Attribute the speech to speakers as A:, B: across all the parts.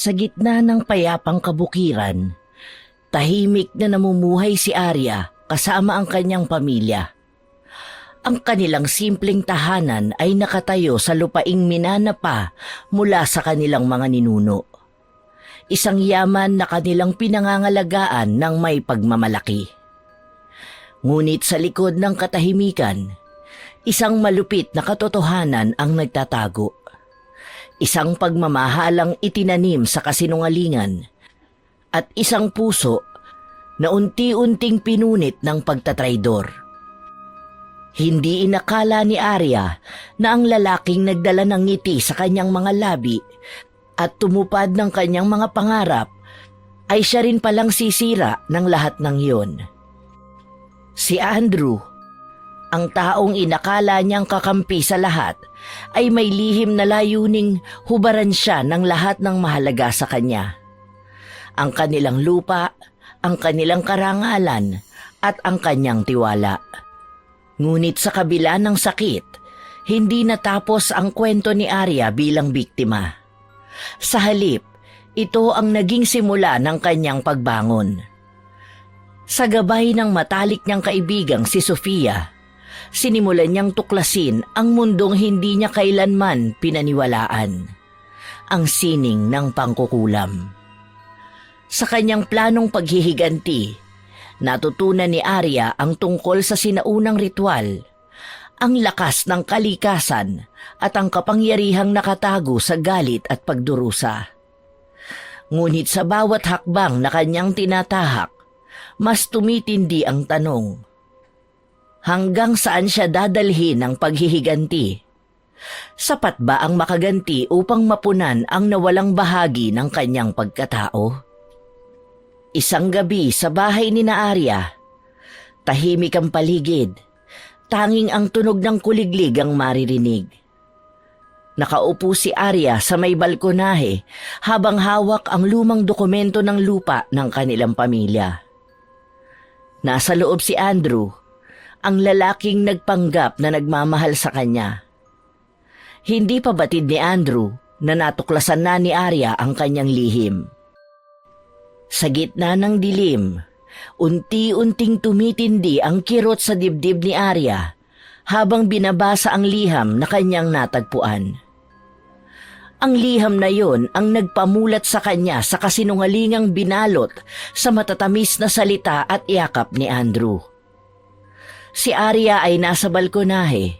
A: Sa gitna ng payapang kabukiran, tahimik na namumuhay si Arya kasama ang kanyang pamilya. Ang kanilang simpleng tahanan ay nakatayo sa lupaing minana pa mula sa kanilang mga ninuno. Isang yaman na kanilang pinangangalagaan ng may pagmamalaki. Ngunit sa likod ng katahimikan, isang malupit na katotohanan ang nagtatago. Isang pagmamahalang itinanim sa kasinungalingan at isang puso na unti-unting pinunit ng pagtatraidor. Hindi inakala ni Arya na ang lalaking nagdala ng ngiti sa kanyang mga labi at tumupad ng kanyang mga pangarap ay siya rin palang sisira ng lahat ng iyon. Si Andrew, ang taong inakala niyang kakampi sa lahat, ay may lihim na layuning hubaran siya ng lahat ng mahalaga sa kanya. Ang kanilang lupa, ang kanilang karangalan, at ang kanyang tiwala. Ngunit sa kabila ng sakit, hindi natapos ang kwento ni Arya bilang biktima. Sa halip, ito ang naging simula ng kanyang pagbangon. Sa gabay ng matalik niyang kaibigang si Sofia, sinimulan niyang tuklasin ang mundong hindi niya kailanman pinaniwalaan, ang sining ng pangkukulam. Sa kanyang planong paghihiganti, natutunan ni Arya ang tungkol sa sinaunang ritual, ang lakas ng kalikasan at ang kapangyarihang nakatago sa galit at pagdurusa. Ngunit sa bawat hakbang na kanyang tinatahak, mas tumitindi ang tanong, hanggang saan siya dadalhin ng paghihiganti? Sapat ba ang makaganti upang mapunan ang nawalang bahagi ng kanyang pagkatao? Isang gabi sa bahay ni Arya, tahimik ang paligid, tanging ang tunog ng kuliglig ang maririnig. Nakaupo si Arya sa may balkonahe habang hawak ang lumang dokumento ng lupa ng kanilang pamilya. Nasa loob si Andrew, ang lalaking nagpanggap na nagmamahal sa kanya. Hindi pa batid ni Andrew na natuklasan na ni Arya ang kanyang lihim. Sa gitna ng dilim, unti-unting tumitindi ang kirot sa dibdib ni Arya habang binabasa ang liham na kanyang natagpuan. Ang liham na yon ang nagpamulat sa kanya sa kasinungalingang binalot sa matatamis na salita at yakap ni Andrew. Si Arya ay nasa balkonahe,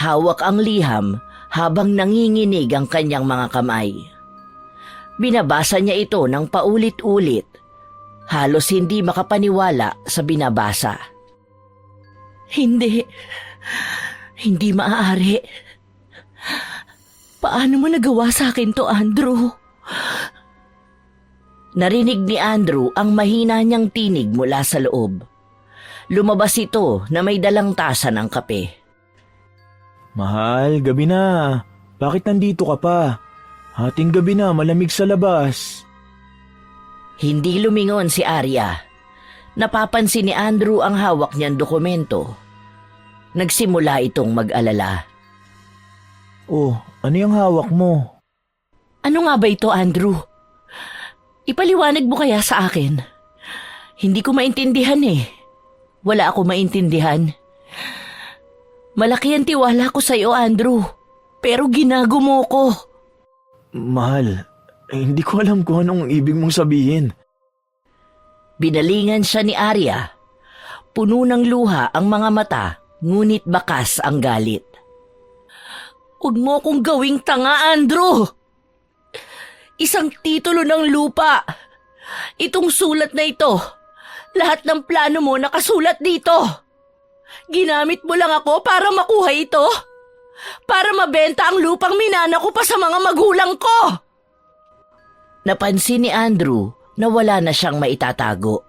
A: hawak ang liham habang nanginginig ang kanyang mga kamay. Binabasa niya ito ng paulit-ulit, halos hindi makapaniwala sa binabasa. Hindi maaari. Paano mo nagawa sa akin to, Andrew? Narinig ni Andrew ang mahina niyang tinig mula sa loob. Lumabas ito na may dalang tasa ng kape.
B: Mahal, gabi na. Bakit nandito ka pa? Hating gabi na, malamig sa labas.
A: Hindi lumingon si Arya. Napapansin ni Andrew ang hawak niyang dokumento. Nagsimula itong mag-alala.
B: Oh, ano yung hawak mo?
A: Ano nga ba ito, Andrew? Ipaliwanag mo kaya sa akin? Hindi ko maintindihan eh. Wala ako maintindihan. Malaki ang tiwala ko sa iyo, Andrew. Pero ginagumo ko.
B: Mahal, hindi ko alam kung anong ibig mong sabihin.
A: Binalingan siya ni Arya. Puno ng luha ang mga mata, ngunit bakas ang galit. Huwag mo akong gawing tanga, Andrew! Isang titulo ng lupa. Itong sulat na ito. Lahat ng plano mo nakasulat dito. Ginamit mo lang ako para makuha ito. Para mabenta ang lupang minana ko pa sa mga magulang ko. Napansin ni Andrew na wala na siyang maitatago.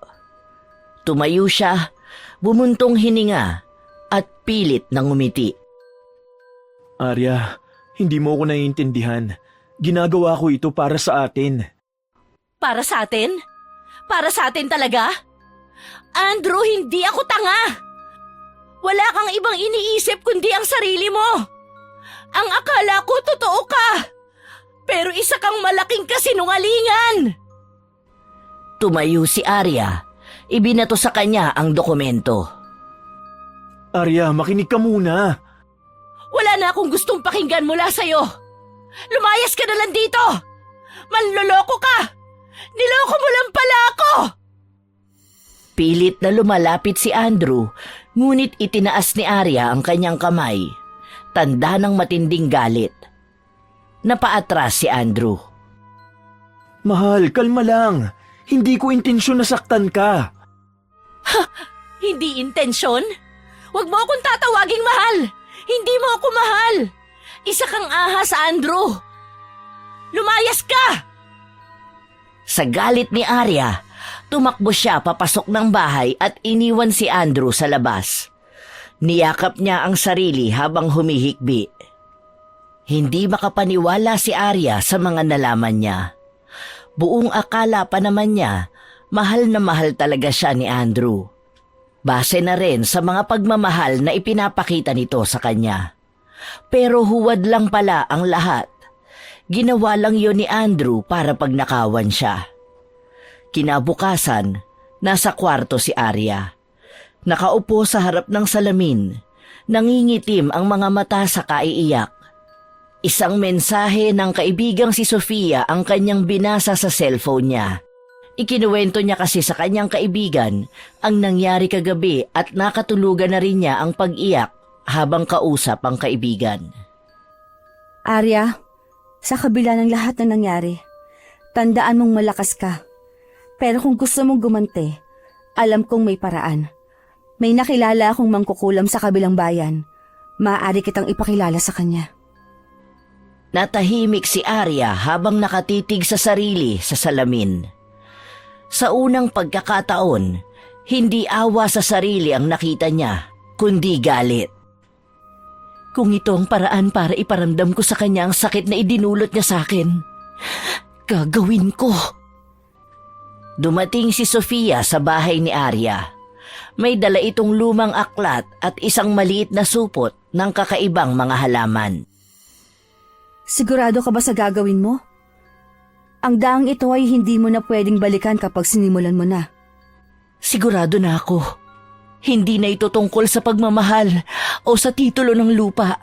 A: Tumayo siya, bumuntong hininga at pilit nang ngumiti.
B: Arya, hindi mo ako naiintindihan. Ginagawa ko ito para sa atin.
A: Para sa atin? Para sa atin talaga? Andrew, hindi ako tanga. Wala kang ibang iniisip kundi ang sarili mo. Ang akala ko totoo ka. Pero isa kang malaking kasinungalingan! Tumayo si Arya. Ibinato sa kanya ang dokumento.
B: Arya, makinig ka muna.
A: Wala na akong gustong pakinggan mula sa'yo. Lumayas ka na lang dito! Manloloko ka! Niloko mo lang pala ako! Pilit na lumalapit si Andrew, ngunit itinaas ni Arya ang kanyang kamay. Tanda ng matinding galit. Napaatras si Andrew.
B: Mahal, kalma lang. Hindi ko intensyon na saktan ka.
A: Hindi intensyon? Huwag mo akong tatawaging mahal! Hindi mo ako mahal! Isa kang ahas, Andrew! Lumayas ka! Sa galit ni Arya, tumakbo siya papasok ng bahay at iniwan si Andrew sa labas. Niyakap niya ang sarili habang humihikbi. Hindi makapaniwala si Arya sa mga nalaman niya. Buong akala pa naman niya, mahal na mahal talaga siya ni Andrew. Base na rin sa mga pagmamahal na ipinapakita nito sa kanya. Pero huwad lang pala ang lahat. Ginawa lang yon ni Andrew para pagnakawan siya. Kinabukasan, nasa kwarto si Arya. Nakaupo sa harap ng salamin, nangingitim ang mga mata sa kaiiyak. Isang mensahe ng kaibigang si Sofia ang kanyang binasa sa cellphone niya. Ikinuwento niya kasi sa kanyang kaibigan ang nangyari kagabi at nakatulugan na rin niya ang pag-iyak habang kausap ang kaibigan.
C: Arya, sa kabila ng lahat na nangyari, tandaan mong malakas ka. Pero kung gusto mong gumante, alam kong may paraan. May nakilala akong mangkukulam sa kabilang bayan. Maaari kitang ipakilala sa kanya.
A: Natahimik si Arya habang nakatitig sa sarili sa salamin. Sa unang pagkakataon, hindi awa sa sarili ang nakita niya, kundi galit. Kung ito ang paraan para iparamdam ko sa kanya ang sakit na idinulot niya sa akin, gagawin ko. Dumating si Sofia sa bahay ni Arya. May dala itong lumang aklat at isang maliit na supot ng kakaibang mga halaman.
C: Sigurado ka ba sa gagawin mo? Ang daang ito ay hindi mo na pwedeng balikan kapag sinimulan mo na.
A: Sigurado na ako. Hindi na ito tungkol sa pagmamahal o sa titulo ng lupa.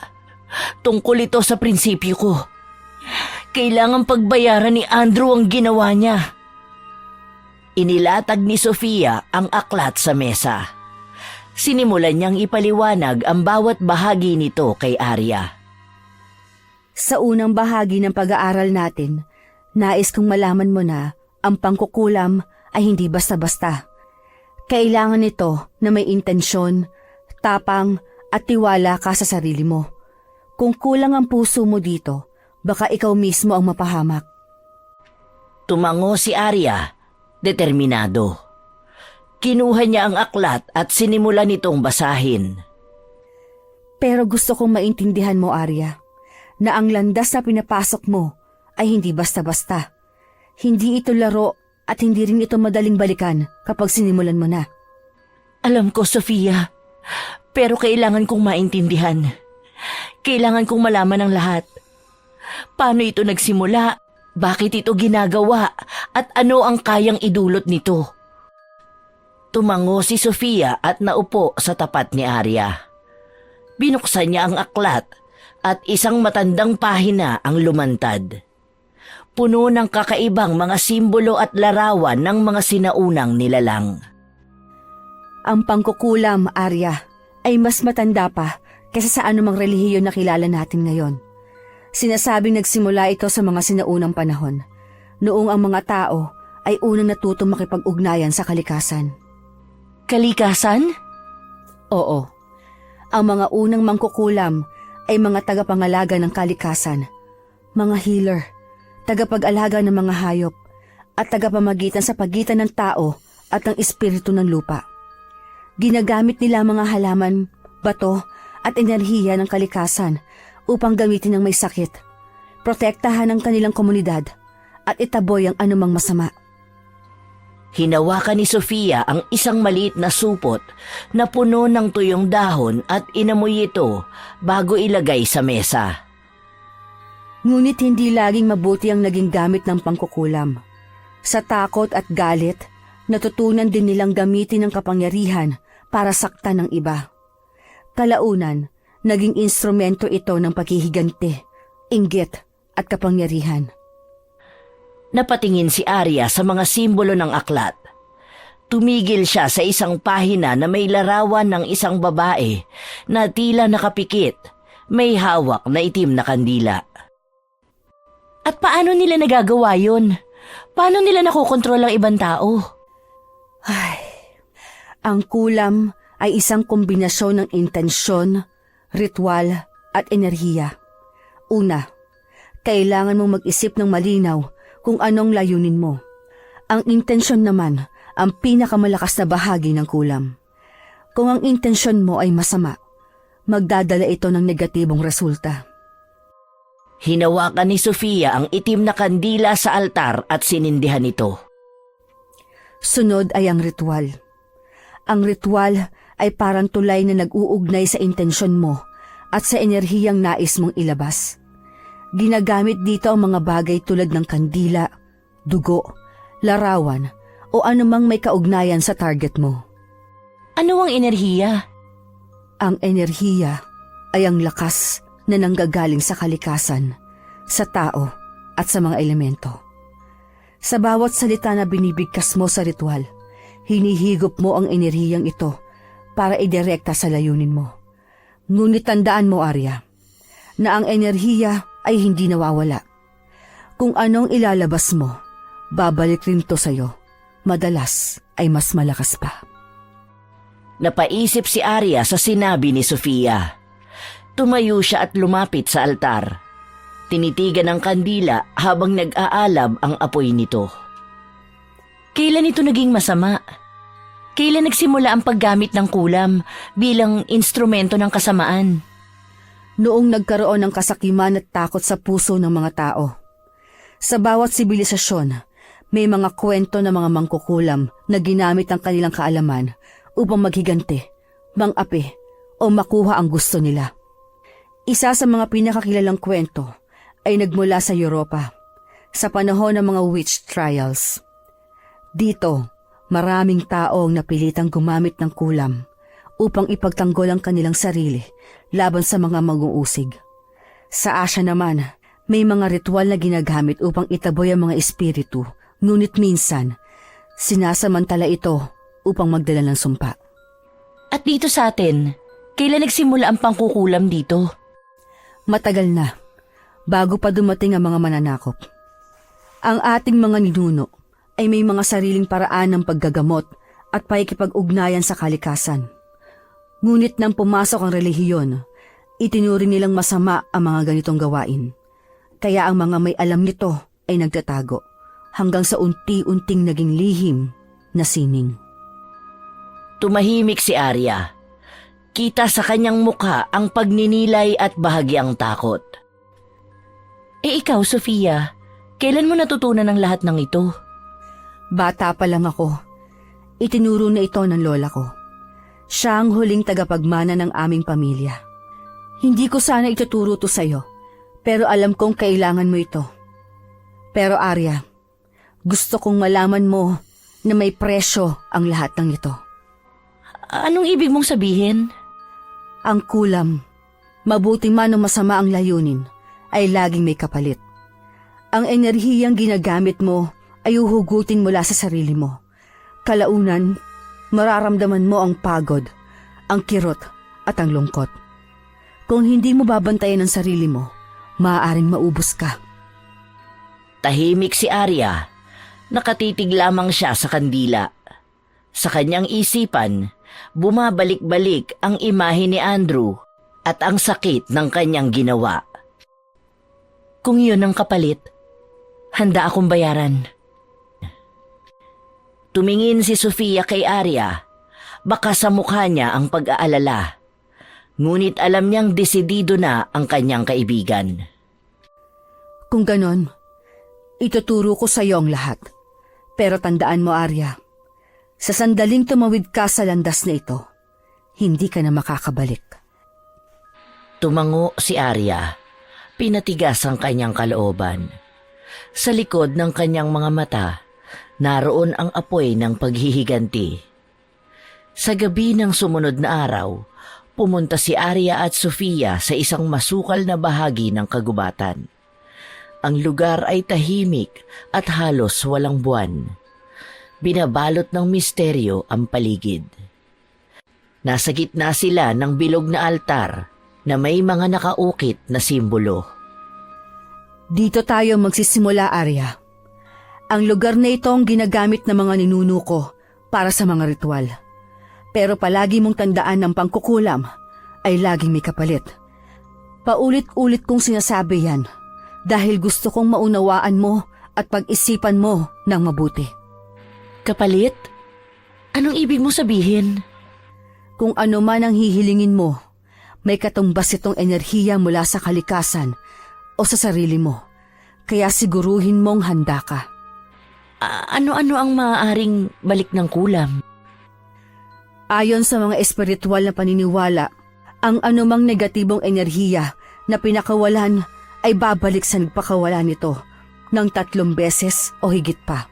A: Tungkol ito sa prinsipyo ko. Kailangan pagbayaran ni Andrew ang ginawa niya. Inilatag ni Sofia ang aklat sa mesa. Sinimulan niyang ipaliwanag ang bawat bahagi nito kay Arya.
C: Sa unang bahagi ng pag-aaral natin, nais kong malaman mo na ang pangkukulam ay hindi basta-basta. Kailangan nito na may intensyon, tapang at tiwala ka sa sarili mo. Kung kulang ang puso mo dito, baka ikaw mismo ang mapahamak.
A: Tumango si Arya, determinado. Kinuha niya ang aklat at sinimulan nitong basahin.
C: Pero gusto kong maintindihan mo, Arya, na ang landas na pinapasok mo ay hindi basta-basta. Hindi ito laro at hindi rin ito madaling balikan kapag sinimulan mo na.
A: Alam ko, Sofia, pero kailangan kong maintindihan. Kailangan kong malaman ang lahat. Paano ito nagsimula? Bakit ito ginagawa? At ano ang kayang idulot nito? Tumango si Sofia at naupo sa tapat ni Arya. Binuksan niya ang aklat at isang matandang pahina ang lumantad. Puno ng kakaibang mga simbolo at larawan ng mga sinaunang nilalang.
C: Ang pangkukulam, Arya, ay mas matanda pa kaysa sa anumang relihiyon na kilala natin ngayon. Sinasabing nagsimula ito sa mga sinaunang panahon, noong ang mga tao ay unang natutong makipag-ugnayan sa kalikasan.
A: Kalikasan?
C: Oo. Ang mga unang mangkukulam ay mga tagapangalaga ng kalikasan, mga healer, tagapag-alaga ng mga hayop, at tagapamagitan sa pagitan ng tao at ng espiritu ng lupa. Ginagamit nila mga halaman, bato at enerhiya ng kalikasan upang gamitin ng may sakit, protektahan ang kanilang komunidad at itaboy ang anumang masama.
A: Hinawakan ni Sofia ang isang maliit na supot na puno ng tuyong dahon at inamoy ito bago ilagay sa mesa.
C: Ngunit hindi laging mabuti ang naging gamit ng pangkukulam. Sa takot at galit, natutunan din nilang gamitin ang kapangyarihan para saktan ng iba. Kalaunan, naging instrumento ito ng paghihiganti, inggit at kapangyarihan.
A: Napatingin si Arya sa mga simbolo ng aklat. Tumigil siya sa isang pahina na may larawan ng isang babae na tila nakapikit, may hawak na itim na kandila. At paano nila nagagawa yun? Paano nila nakokontrol ang ibang tao?
C: Ay, ang kulam ay isang kombinasyon ng intensyon, ritual at enerhiya. Una, kailangan mong mag-isip ng malinaw kung anong layunin mo. Ang intensyon naman ang pinakamalakas na bahagi ng kulam. Kung ang intensyon mo ay masama, magdadala ito ng negatibong resulta.
A: Hinawakan ni Sofia ang itim na kandila sa altar at sinindihan ito.
C: Sunod ay ang ritual. Ang ritual ay parang tulay na nag-uugnay sa intensyon mo at sa enerhiyang nais mong ilabas. Ginagamit dito ang mga bagay tulad ng kandila, dugo, larawan o anumang may kaugnayan sa target mo.
A: Ano ang enerhiya?
C: Ang enerhiya ay ang lakas na nanggagaling sa kalikasan, sa tao at sa mga elemento. Sa bawat salita na binibigkas mo sa ritual, hinihigop mo ang enerhiyang ito para idirekta sa layunin mo. Ngunit tandaan mo, Arya, na ang enerhiya ay hindi nawawala. Kung anong ilalabas mo, babalik rin to sa'yo. Madalas ay mas malakas pa.
A: Napaisip si Arya sa sinabi ni Sofia. Tumayo siya at lumapit sa altar. Tinitigan ang kandila habang nag-aalab ang apoy nito. Kailan ito naging masama? Kailan nagsimula ang paggamit ng kulam bilang instrumento ng kasamaan?
C: Noong nagkaroon ng kasakiman at takot sa puso ng mga tao. Sa bawat sibilisasyon, may mga kwento ng mga mangkukulam na ginamit ang kanilang kaalaman upang maghiganti, mangapi o makuha ang gusto nila. Isa sa mga pinakakilalang kwento ay nagmula sa Europa, sa panahon ng mga witch trials. Dito, maraming tao ang napilitang gumamit ng kulam upang ipagtanggol ang kanilang sarili laban sa mga mag-uusig. Sa Asia naman, may mga ritual na ginagamit upang itaboy ang mga espiritu, ngunit minsan, sinasamantala ito upang magdala ng sumpa.
A: At dito sa atin, kailan nagsimula ang pangkukulam dito?
C: Matagal na, bago pa dumating ang mga mananakop. Ang ating mga ninuno ay may mga sariling paraan ng paggagamot at pakikipag-ugnayan sa kalikasan. Ngunit nang pumasok ang relihiyon, itinuring nilang masama ang mga ganitong gawain. Kaya ang mga may alam nito ay nagtatago hanggang sa unti-unting naging lihim na sining.
A: Tumahimik si Arya. Kita sa kanyang mukha ang pagninilay at bahagyang takot. Ikaw, Sofia, kailan mo natutunan ang lahat ng ito?
C: Bata pa lang ako. Itinuro na ito ng lola ko. Siya ang huling tagapagmana ng aming pamilya. Hindi ko sana ituturo to sa'yo, pero alam kong kailangan mo ito. Pero Arya, gusto kong malaman mo na may presyo ang lahat ng ito.
A: Anong ibig mong sabihin?
C: Ang kulam, mabuti man o masama ang layunin, ay laging may kapalit. Ang enerhiyang ginagamit mo ay uhugutin mula sa sarili mo. Kalaunan, mararamdaman mo ang pagod, ang kirot at ang lungkot. Kung hindi mo babantayan ang sarili mo, maaaring maubos ka.
A: Tahimik si Arya. Nakatitig lamang siya sa kandila. Sa kanyang isipan, bumabalik-balik ang imahe ni Andrew at ang sakit ng kanyang ginawa. Kung yun ang kapalit, handa akong bayaran. Tumingin si Sofia kay Arya. Baka sa mukha niya ang pag-aalala. Ngunit alam niyang desidido na ang kanyang kaibigan.
C: Kung ganon, ituturo ko sa iyo ang lahat. Pero tandaan mo, Arya, sa sandaling tumawid ka sa landas na ito, hindi ka na makakabalik.
A: Tumango si Arya. Pinatigas ang kanyang kalooban. Sa likod ng kanyang mga mata, naroon ang apoy ng paghihiganti. Sa gabi ng sumunod na araw, pumunta si Arya at Sofia sa isang masukal na bahagi ng kagubatan. Ang lugar ay tahimik at halos walang buwan. Binabalot ng misteryo ang paligid. Nasa gitna sila ng bilog na altar na may mga nakaukit na simbolo.
C: Dito tayo magsisimula, Arya. Ang lugar na ito ang ginagamit ng mga ninuno ko para sa mga ritual. Pero palagi mong tandaan ng pangkukulam ay laging may kapalit. Paulit-ulit kong sinasabi yan dahil gusto kong maunawaan mo at pag-isipan mo ng mabuti.
A: Kapalit? Anong ibig mo sabihin?
C: Kung ano man ang hihilingin mo, may katumbas itong enerhiya mula sa kalikasan o sa sarili mo. Kaya siguruhin mong handa ka.
A: Ano-ano ang maaaring balik ng kulam?
C: Ayon sa mga espiritual na paniniwala, ang anumang negatibong enerhiya na pinakawalan ay babalik sa nagpakawala nito ng 3 beses o higit pa.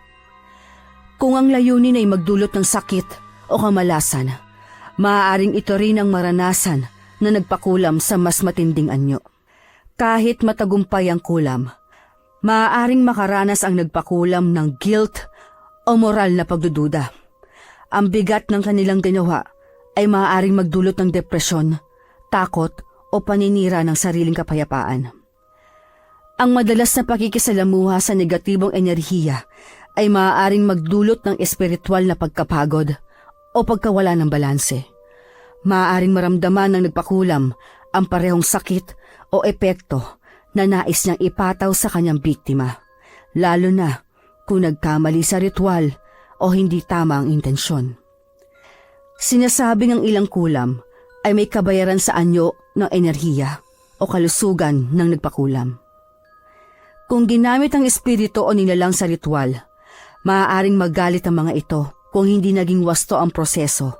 C: Kung ang layunin ay magdulot ng sakit o kamalasan, maaaring ito rin ang maranasan na nagpakulam sa mas matinding anyo. Kahit matagumpay ang kulam, maaaring makaranas ang nagpakulam ng guilt o moral na pagdududa. Ang bigat ng kanilang ginawa ay maaaring magdulot ng depresyon, takot o paninira ng sariling kapayapaan. Ang madalas na pakikisalamuha sa negatibong enerhiya ay maaaring magdulot ng espiritual na pagkapagod o pagkawala ng balanse. Maaaring maramdaman ng nagpakulam ang parehong sakit o epekto na nais niyang ipataw sa kanyang biktima, lalo na kung nagkamali sa ritual o hindi tama ang intensyon. Sinasabing ang ilang kulam ay may kabayaran sa anyo ng enerhiya o kalusugan ng nagpakulam. Kung ginamit ang espiritu o nilalang sa ritual, maaaring magalit ang mga ito kung hindi naging wasto ang proseso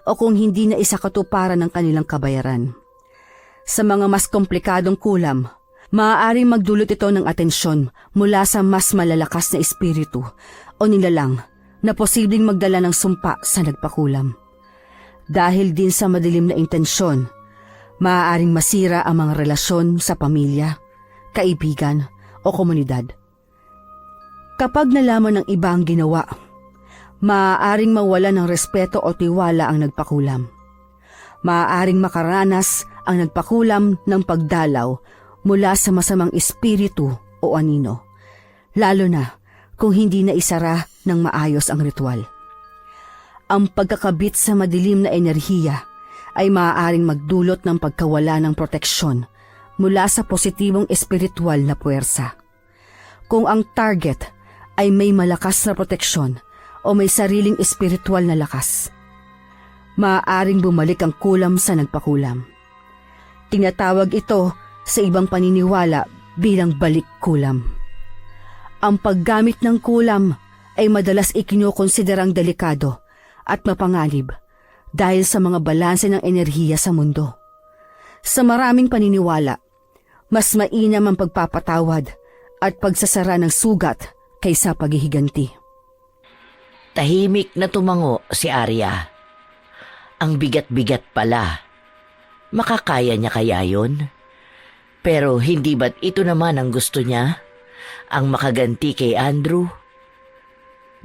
C: o kung hindi na isakatuparan ng kanilang kabayaran. Sa mga mas komplikadong kulam, maaaring magdulot ito ng atensyon mula sa mas malalakas na espiritu o nilalang na posibleng magdala ng sumpa sa nagpakulam. Dahil din sa madilim na intensyon, maaaring masira ang mga relasyon sa pamilya, kaibigan o komunidad. Kapag nalaman ng iba ang ginawa, maaaring mawala ng respeto o tiwala ang nagpakulam. Maaaring makaranas ang nagpakulam ng pagdalaw mula sa masamang espiritu o anino, lalo na kung hindi na isara ng maayos ang ritual. Ang pagkakabit sa madilim na enerhiya ay maaaring magdulot ng pagkawala ng proteksyon mula sa positibong espiritual na puwersa. Kung ang target ay may malakas na proteksyon o may sariling espiritual na lakas, maaaring bumalik ang kulam sa nagpakulam. Tinatawag ito sa ibang paniniwala bilang balik kulam. Ang paggamit ng kulam ay madalas ikinukonsiderang delikado at mapanganib dahil sa mga balanse ng enerhiya sa mundo. Sa maraming paniniwala, mas mainam ang pagpapatawad at pagsasara ng sugat kaysa paghihiganti.
A: Tahimik na tumango si Arya. Ang bigat-bigat pala. Makakaya niya kaya yun? Pero hindi ba't ito naman ang gusto niya? Ang makaganti kay Andrew?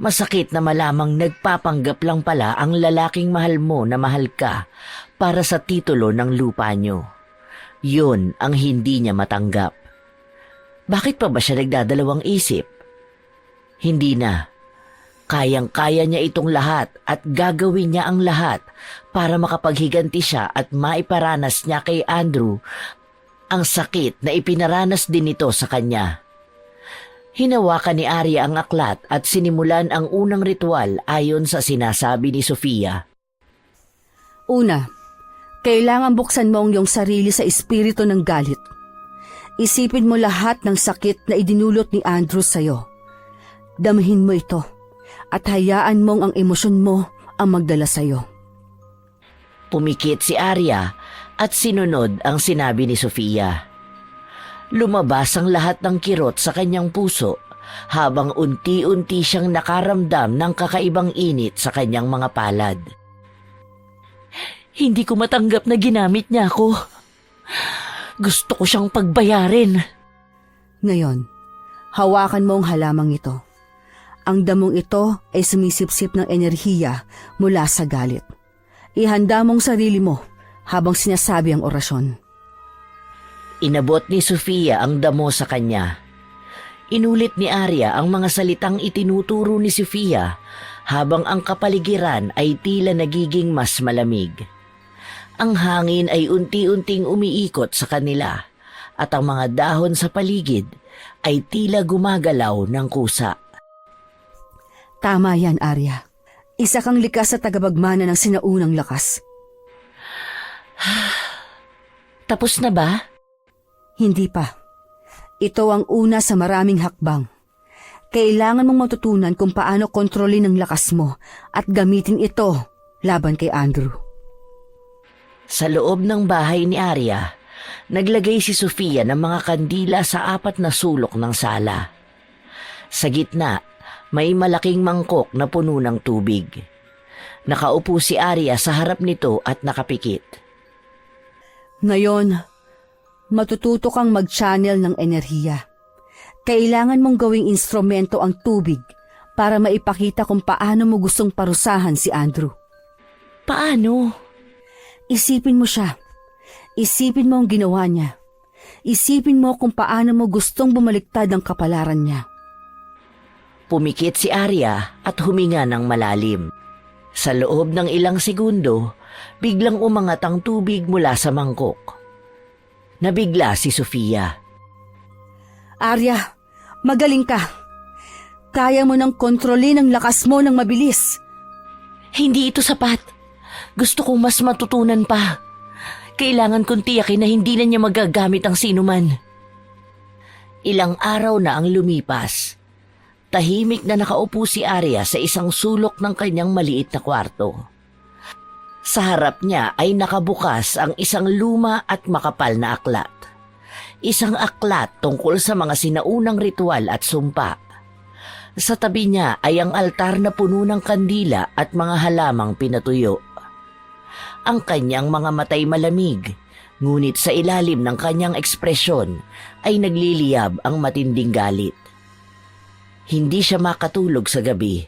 A: Masakit na malamang nagpapanggap lang pala ang lalaking mahal mo na mahal ka para sa titulo ng lupa niyo. Yun ang hindi niya matanggap. Bakit pa ba siya nagdadalawang isip? Hindi na. Kayang-kaya niya itong lahat at gagawin niya ang lahat para makapaghiganti siya at maiparanas niya kay Andrew ang sakit na ipinaranas din ito sa kanya. Hinawakan ni Arya ang aklat at sinimulan ang unang ritual ayon sa sinasabi ni Sofia.
C: Una, kailangan buksan mo ang iyong sarili sa espiritu ng galit. Isipin mo lahat ng sakit na idinulot ni Andrew sa'yo. Damhin mo ito at hayaan mong ang emosyon mo ang magdala sa'yo.
A: Pumikit si Arya at sinunod ang sinabi ni Sofia. Lumabas ang lahat ng kirot sa kanyang puso habang unti-unti siyang nakaramdam ng kakaibang init sa kanyang mga palad. Hindi ko matanggap na ginamit niya ako. Gusto ko siyang pagbayarin.
C: Ngayon, hawakan mo ang halamang ito. Ang damong ito ay sumisipsip ng enerhiya mula sa galit. Ihanda mong sarili mo habang sinasabi ang orasyon.
A: Inabot ni Sofia ang damo sa kanya. Inulit ni Arya ang mga salitang itinuturo ni Sofia habang ang kapaligiran ay tila nagiging mas malamig. Ang hangin ay unti-unting umiikot sa kanila at ang mga dahon sa paligid ay tila gumagalaw ng kusa.
C: Tama yan, Arya. Isa kang likas sa tagapagmana ng sinaunang lakas.
A: Tapos na ba?
C: Hindi pa. Ito ang una sa maraming hakbang. Kailangan mong matutunan kung paano kontrolin ang lakas mo at gamitin ito laban kay Andrew.
A: Sa loob ng bahay ni Arya, naglagay si Sofia ng mga kandila sa 4 na sulok ng sala. Sa gitna, may malaking mangkok na puno ng tubig. Nakaupo si Arya sa harap nito at nakapikit.
C: Ngayon, matututo kang mag-channel ng enerhiya. Kailangan mong gawing instrumento ang tubig para maipakita kung paano mo gustong parusahan si Andrew.
A: Paano?
C: Isipin mo siya. Isipin mo ang ginawa niya. Isipin mo kung paano mo gustong bumaliktad ang kapalaran niya.
A: Pumikit si Arya at huminga ng malalim. Sa loob ng ilang segundo, biglang umangat ang tubig mula sa mangkok. Nabigla si Sofia.
C: Arya, magaling ka. Kaya mo nang kontrolin ang lakas mo ng mabilis.
A: Hindi ito sapat. Gusto kong mas matutunan pa. Kailangan kong tiyakin na hindi na niya magagamit ang sinuman. Ilang araw na ang lumipas. Tahimik na nakaupo si Arya sa isang sulok ng kanyang maliit na kwarto. Sa harap niya ay nakabukas ang isang luma at makapal na aklat. Isang aklat tungkol sa mga sinaunang ritual at sumpa. Sa tabi niya ay ang altar na puno ng kandila at mga halamang pinatuyo. Ang kanyang mga matay malamig, ngunit sa ilalim ng kanyang ekspresyon ay nagliliyab ang matinding galit. Hindi siya makatulog sa gabi.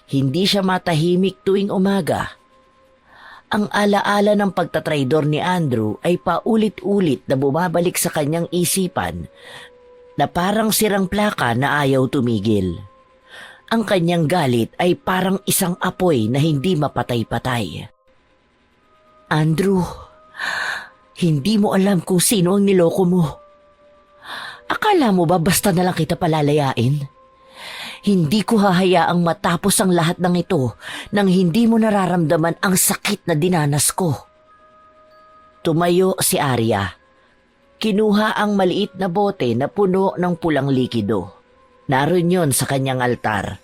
A: Hindi siya matahimik tuwing umaga. Ang alaala ng pagtatraidor ni Andrew ay paulit-ulit na bumabalik sa kanyang isipan na parang sirang plaka na ayaw tumigil. Ang kanyang galit ay parang isang apoy na hindi mapatay-patay. Andrew, hindi mo alam kung sino ang niloko mo. Akala mo ba basta na lang kita palalayain? Hindi ko hahayaang matapos ang lahat ng ito nang hindi mo nararamdaman ang sakit na dinanas ko. Tumayo si Arya. Kinuha ang maliit na bote na puno ng pulang likido. Naroon yon sa kanyang altar.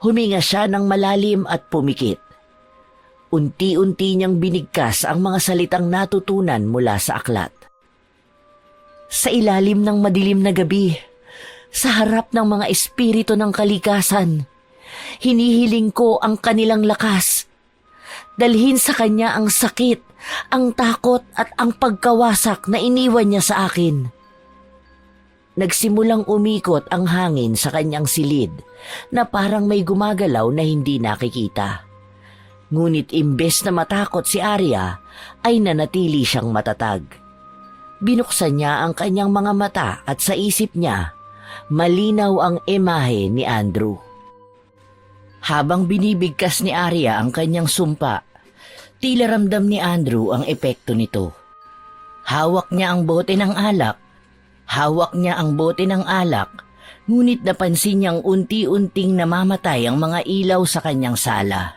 A: Huminga siya ng malalim at pumikit. Unti-unti niyang binigkas ang mga salitang natutunan mula sa aklat. Sa ilalim ng madilim na gabi, sa harap ng mga espiritu ng kalikasan, hinihiling ko ang kanilang lakas. Dalhin sa kanya ang sakit, ang takot at ang pagkawasak na iniwan niya sa akin. Nagsimulang umikot ang hangin sa kanyang silid na parang may gumagalaw na hindi nakikita. Ngunit imbes na matakot si Arya, ay nanatili siyang matatag. Binuksan niya ang kanyang mga mata at sa isip niya, malinaw ang imahe ni Andrew. Habang binibigkas ni Arya ang kanyang sumpa, tila ramdam ni Andrew ang epekto nito. Hawak niya ang bote ng alak, ngunit napansin niyang unti-unting namamatay ang mga ilaw sa kanyang sala.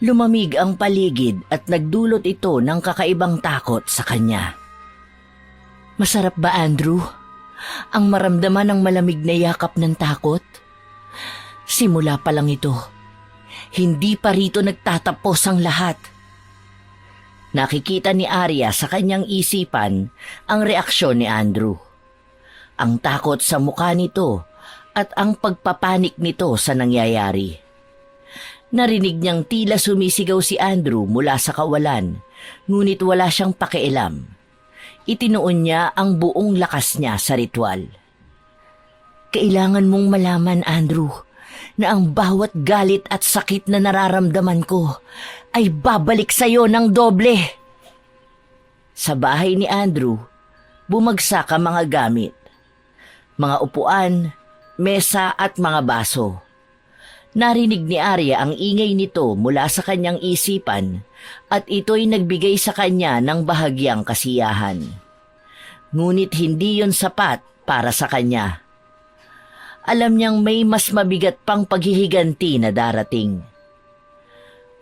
A: Lumamig ang paligid at nagdulot ito ng kakaibang takot sa kanya. Masarap ba, Andrew? Ang maramdaman ng malamig na yakap ng takot? Simula pa lang ito. Hindi pa rito nagtatapos ang lahat. Nakikita ni Arya sa kanyang isipan ang reaksyon ni Andrew. Ang takot sa mukha nito at ang pagpapanik nito sa nangyayari. Narinig niyang tila sumisigaw si Andrew mula sa kawalan, ngunit wala siyang pakialam. Itinuon niya ang buong lakas niya sa ritual. Kailangan mong malaman, Andrew, na ang bawat galit at sakit na nararamdaman ko ay babalik sa iyo ng doble. Sa bahay ni Andrew, bumagsak ang mga gamit. Mga upuan, mesa at mga baso. Narinig ni Arya ang ingay nito mula sa kanyang isipan at ito'y nagbigay sa kanya ng bahagyang kasiyahan. Ngunit hindi yon sapat para sa kanya. Alam niyang may mas mabigat pang paghihiganti na darating.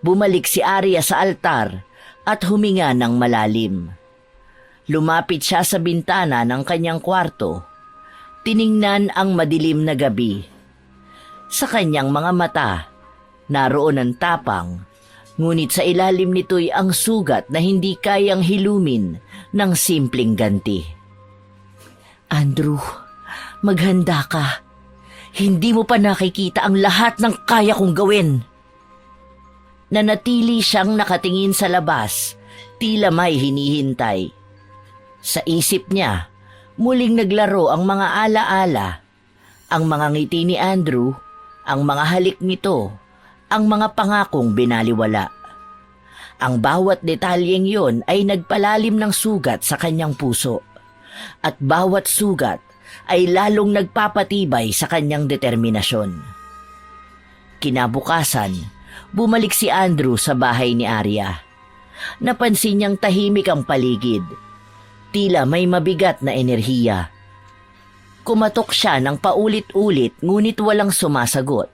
A: Bumalik si Arya sa altar at huminga ng malalim. Lumapit siya sa bintana ng kanyang kwarto. Tiningnan ang madilim na gabi. Sa kanyang mga mata, naroon ang tapang, ngunit sa ilalim nito'y ang sugat na hindi kayang hilumin ng simpleng ganti. Andrew, maghanda ka. Hindi mo pa nakikita ang lahat ng kaya kong gawin. Nanatili siyang nakatingin sa labas, tila may hinihintay. Sa isip niya, muling naglaro ang mga alaala, ang mga ngiti ni Andrew, ang mga halik nito, ang mga pangakong binaliwala. Ang bawat detalyeng yon ay nagpalalim ng sugat sa kanyang puso, at bawat sugat ay lalong nagpapatibay sa kanyang determinasyon. Kinabukasan, bumalik si Andrew sa bahay ni Arya. Napansin niyang tahimik ang paligid. Tila may mabigat na enerhiya. Kumatok siya ng paulit-ulit ngunit walang sumasagot.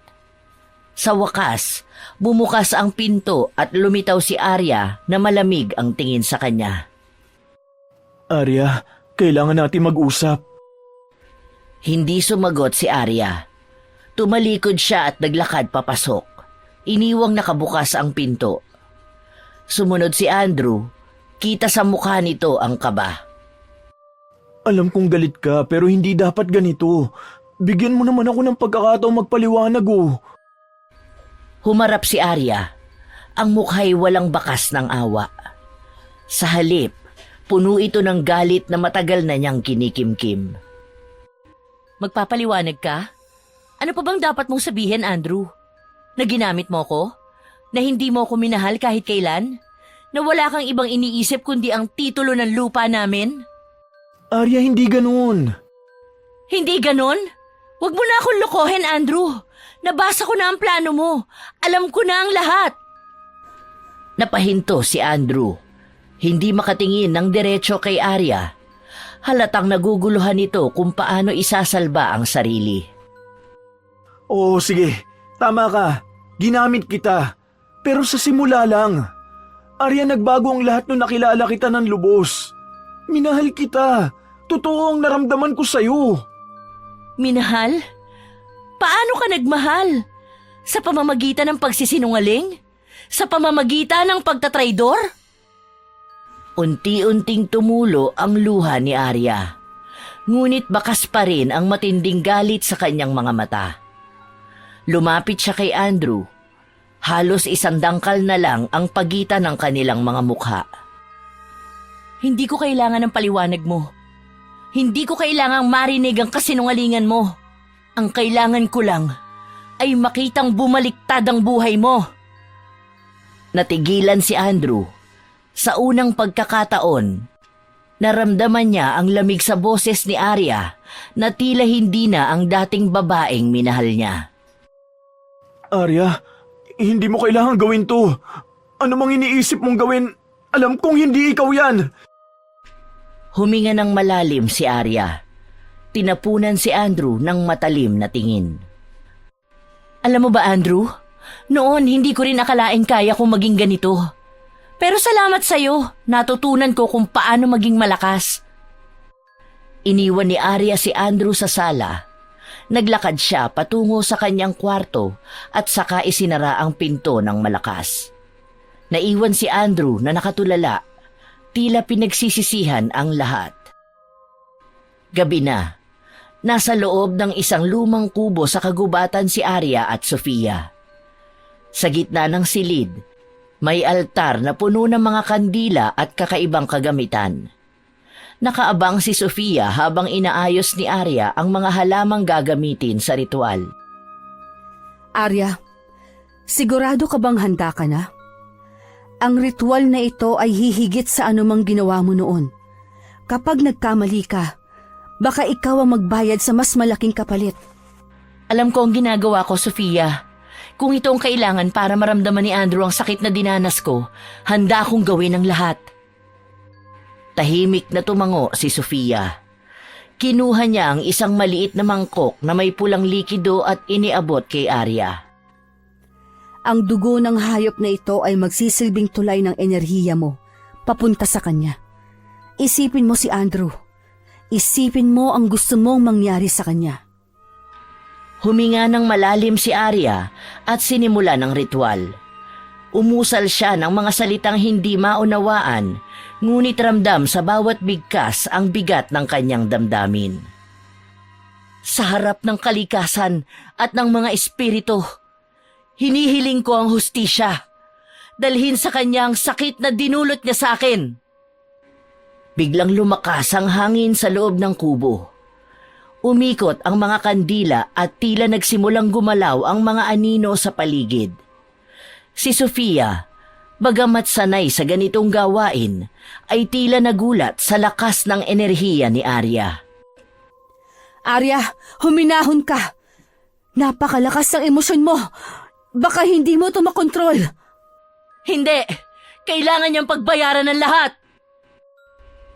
A: Sa wakas, bumukas ang pinto at lumitaw si Arya na malamig ang tingin sa kanya.
B: Arya, kailangan natin mag-usap.
A: Hindi sumagot si Arya. Tumalikod siya at naglakad papasok. Iniwang nakabukas ang pinto. Sumunod si Andrew. Kita sa mukha nito ang kaba.
B: Alam kong galit ka pero hindi dapat ganito. Bigyan mo naman ako ng pagkakataong magpaliwanag oh.
A: Humarap si Arya. Ang mukha'y walang bakas ng awa. Sa halip, puno ito ng galit na matagal na niyang kinikimkim. Magpapaliwanag ka? Ano pa bang dapat mong sabihin, Andrew? Na ginamit mo ko? Na hindi mo ko minahal kahit kailan? Na wala kang ibang iniisip kundi ang titulo ng lupa namin?
B: Arya, hindi ganoon.
A: Hindi ganon? Huwag mo na akong lokohin, Andrew. Nabasa ko na ang plano mo. Alam ko na ang lahat. Napahinto si Andrew. Hindi makatingin ng diretso kay Arya. Halatang naguguluhan ito kung paano isasalba ang sarili.
B: Oo, sige. Tama ka. Ginamit kita. Pero sa simula lang. Arya, nagbago ang lahat nung nakilala kita ng lubos. Minahal kita. Totoo ang naramdaman ko sa'yo.
A: Minahal? Paano ka nagmahal? Sa pamamagitan ng pagsisinungaling? Sa pamamagitan ng pagtatraidor? Unti-unting tumulo ang luha ni Arya. Ngunit bakas pa rin ang matinding galit sa kanyang mga mata. Lumapit siya kay Andrew. Halos isang dangkal na lang ang pagitan ng kanilang mga mukha. Hindi ko kailangan ng paliwanag mo. Hindi ko kailangang marinig ang kasinungalingan mo. Ang kailangan ko lang ay makitang bumaliktad ang buhay mo. Natigilan si Andrew. Sa unang pagkakataon, naramdaman niya ang lamig sa boses ni Arya na tila hindi na ang dating babaeng minahal niya.
B: Arya, hindi mo kailangan gawin to. Ano mang iniisip mong gawin, alam kong hindi ikaw yan.
A: Huminga ng malalim si Arya. Tinapunan si Andrew ng matalim na tingin. Alam mo ba, Andrew? Noon hindi ko rin akalaing kaya kong maging ganito. Pero salamat sa'yo, natutunan ko kung paano maging malakas. Iniwan ni Arya si Andrew sa sala. Naglakad siya patungo sa kanyang kwarto at saka isinara ang pinto ng malakas. Naiwan si Andrew na nakatulala tila pinagsisisihan ang lahat. Gabi na. Nasa loob ng isang lumang kubo sa kagubatan si Arya at Sofia. Sa gitna ng silid, may altar na puno ng mga kandila at kakaibang kagamitan. Nakaabang si Sofia habang inaayos ni Arya ang mga halamang gagamitin sa ritual.
C: Arya, sigurado ka bang handa ka na? Ang ritual na ito ay hihigit sa anumang ginawa mo noon. Kapag nagkamali ka, baka ikaw ang magbayad sa mas malaking kapalit.
A: Alam ko ang ginagawa ko, Sofia. Kung ito ang kailangan para maramdaman ni Andrew ang sakit na dinanas ko, handa akong gawin ang lahat. Tahimik na tumango si Sofia. Kinuha niya ang isang maliit na mangkok na may pulang likido at iniabot kay Arya.
C: Ang dugo ng hayop na ito ay magsisilbing tulay ng enerhiya mo, papunta sa kanya. Isipin mo si Andrew. Isipin mo ang gusto mong mangyari sa kanya.
A: Huminga ng malalim si Arya at sinimula ng ritual. Umusal siya ng mga salitang hindi maunawaan, ngunit ramdam sa bawat bigkas ang bigat ng kanyang damdamin. Sa harap ng kalikasan at ng mga espiritu, hinihiling ko ang hustisya. Dalhin sa kanya ang sakit na dinulot niya sa akin. Biglang lumakas ang hangin sa loob ng kubo. Umikot ang mga kandila at tila nagsimulang gumalaw ang mga anino sa paligid. Si Sofia, bagamat sanay sa ganitong gawain, ay tila nagulat sa lakas ng enerhiya ni Arya.
C: Arya, huminahon ka! Napakalakas ng emosyon mo! Baka hindi mo ito makontrol!
A: Hindi! Kailangan niyang pagbayaran ng lahat!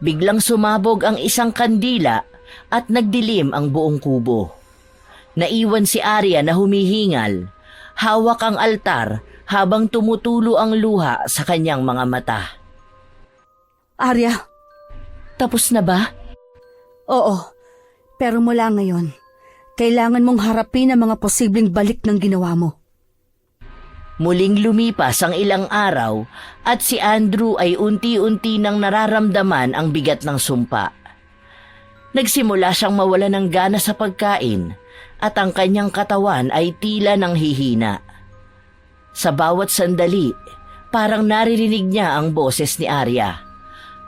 A: Biglang sumabog ang isang kandila at nagdilim ang buong kubo. Naiwan si Arya na humihingal, hawak ang altar habang tumutulo ang luha sa kanyang mga mata.
C: Arya,
A: Tapos na ba?
C: oo, pero mula ngayon, kailangan mong harapin ang mga posibleng balik ng ginawa mo.
A: Muling lumipas ang ilang araw at si Andrew ay unti-unti nang nararamdaman ang bigat ng sumpa. Nagsimula siyang mawala ng gana sa pagkain at ang kanyang katawan ay tila nang hihina. Sa bawat sandali, parang naririnig niya ang boses ni Arya.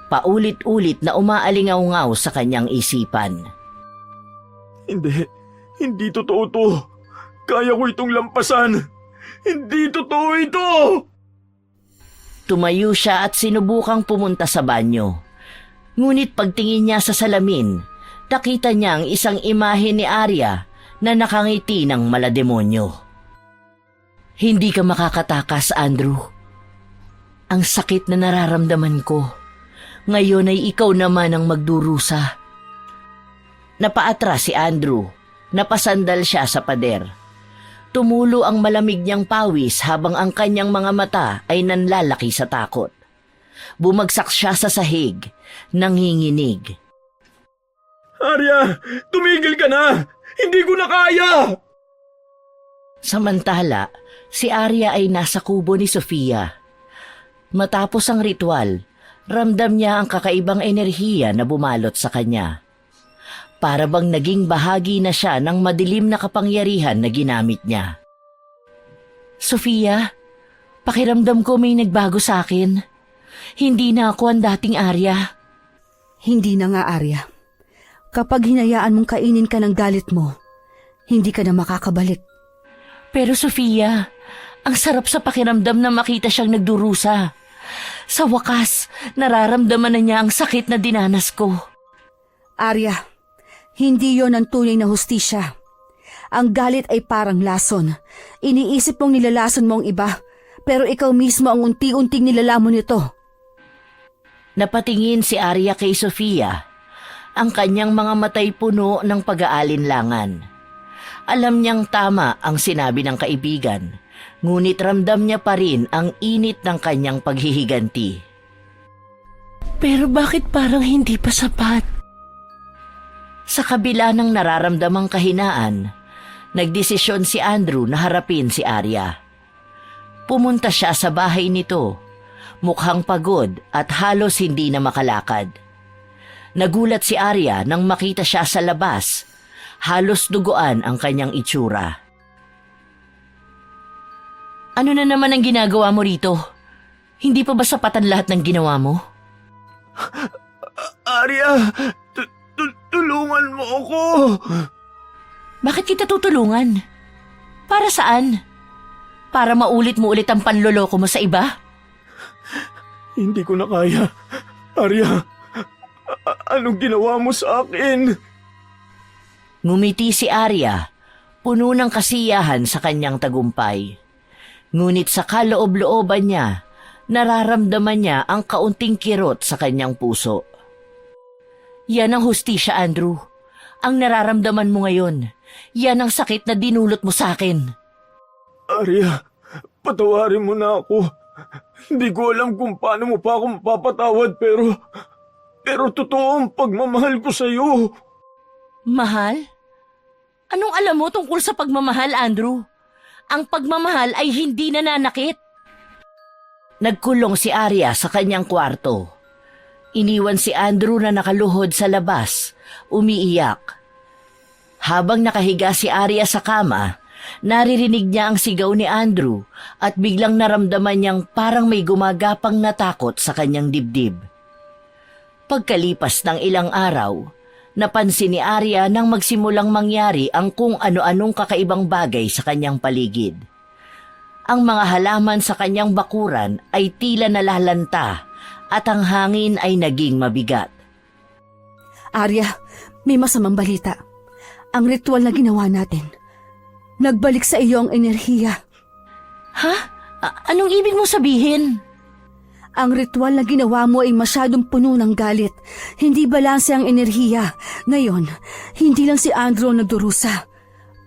A: Paulit-ulit na umaalingaw-ngaw sa kanyang isipan.
B: Hindi totoo to. Kaya ko itong lampasan. Hindi totoo ito!
A: Tumayo siya at sinubukang pumunta sa banyo. Ngunit pagtingin niya sa salamin, nakita niya ang isang imahe ni Arya na nakangiti ng malademonyo. Hindi ka makakatakas, Andrew. Ang sakit na nararamdaman ko. Ngayon ay ikaw naman ang magdurusa. Napaatras si Andrew. Napasandal siya sa pader. Tumulo ang malamig niyang pawis habang ang kanyang mga mata ay nanlalaki sa takot. Bumagsak siya sa sahig, nanginginig.
B: Arya, tumigil ka na! Hindi ko na kaya!
A: Samantala, si Arya ay nasa kubo ni Sofia. Matapos ang ritual, ramdam niya ang kakaibang enerhiya na bumalot sa kanya. Para bang naging bahagi na siya ng madilim na kapangyarihan na ginamit niya. Sofia, pakiramdam ko may nagbago sa akin. Hindi na ako ang dating Arya.
C: Hindi na nga, Arya. Kapag hinayaan mong kainin ka ng galit mo, hindi ka na makakabalik.
A: Pero Sofia, ang sarap sa pakiramdam na makita siyang nagdurusa. Sa wakas, nararamdaman na niya ang sakit na dinanas ko.
C: Arya, hindi yon ang tunay na hustisya. Ang galit ay parang lason. Iniisip mong nilalason mo ang iba, pero ikaw mismo ang unti-unting nilalamon nito.
A: Napatingin si Arya kay Sofia. Ang kanyang mga matay puno ng pag-aalinlangan. Alam niyang tama ang sinabi ng kaibigan, ngunit ramdam niya pa rin ang init ng kanyang paghihiganti. Pero bakit parang hindi pa sapat? Sa kabila ng nararamdamang kahinaan, nagdesisyon si Andrew na harapin si Arya. Pumunta siya sa bahay nito mukhang pagod at halos hindi na makalakad. Nagulat si Arya nang makita siya sa labas. Halos duguan ang kanyang itsura. Ano na naman ang ginagawa mo rito? Hindi pa ba sapatan lahat ng ginawa mo?
B: Arya, tulungan mo ako.
A: Bakit kita tutulungan? Para saan? Para maulit mo ulit ang panloloko mo sa iba?
B: Hindi ko na kaya. Arya, anong ginawa mo sa akin?
A: Ngumiti si Arya, puno ng kasiyahan sa kanyang tagumpay. Ngunit sa kaloob-looban niya, nararamdaman niya ang kaunting kirot sa kanyang puso. Yan ang hustisya, Andrew. Ang nararamdaman mo ngayon, yan ang sakit na dinulot mo sa akin.
B: Arya, patawarin mo na ako. Hindi ko alam kung paano mo pa ako mapapatawad pero totoo ang pagmamahal ko sa iyo.
A: Mahal? Anong alam mo tungkol sa pagmamahal, Andrew? Ang pagmamahal ay hindi nananakit. Nagkulong si Arya sa kanyang kwarto. Iniwan si Andrew na nakaluhod sa labas, umiiyak. Habang nakahiga si Arya sa kama, naririnig niya ang sigaw ni Andrew at biglang naramdaman niyang parang may gumagapang na takot sa kanyang dibdib. Pagkalipas ng ilang araw, napansin ni Arya nang magsimulang mangyari ang kung ano-anong kakaibang bagay sa kanyang paligid. Ang mga halaman sa kanyang bakuran ay tila nalalanta at ang hangin ay naging mabigat.
C: Arya, may masamang balita. Ang ritual na ginawa natin, nagbalik sa iyo ang enerhiya.
A: Ha? Anong ibig mo sabihin?
C: Ang ritual na ginawa mo ay masyadong puno ng galit. Hindi balanse ang enerhiya. Ngayon, hindi lang si Andrew ang nagdurusa.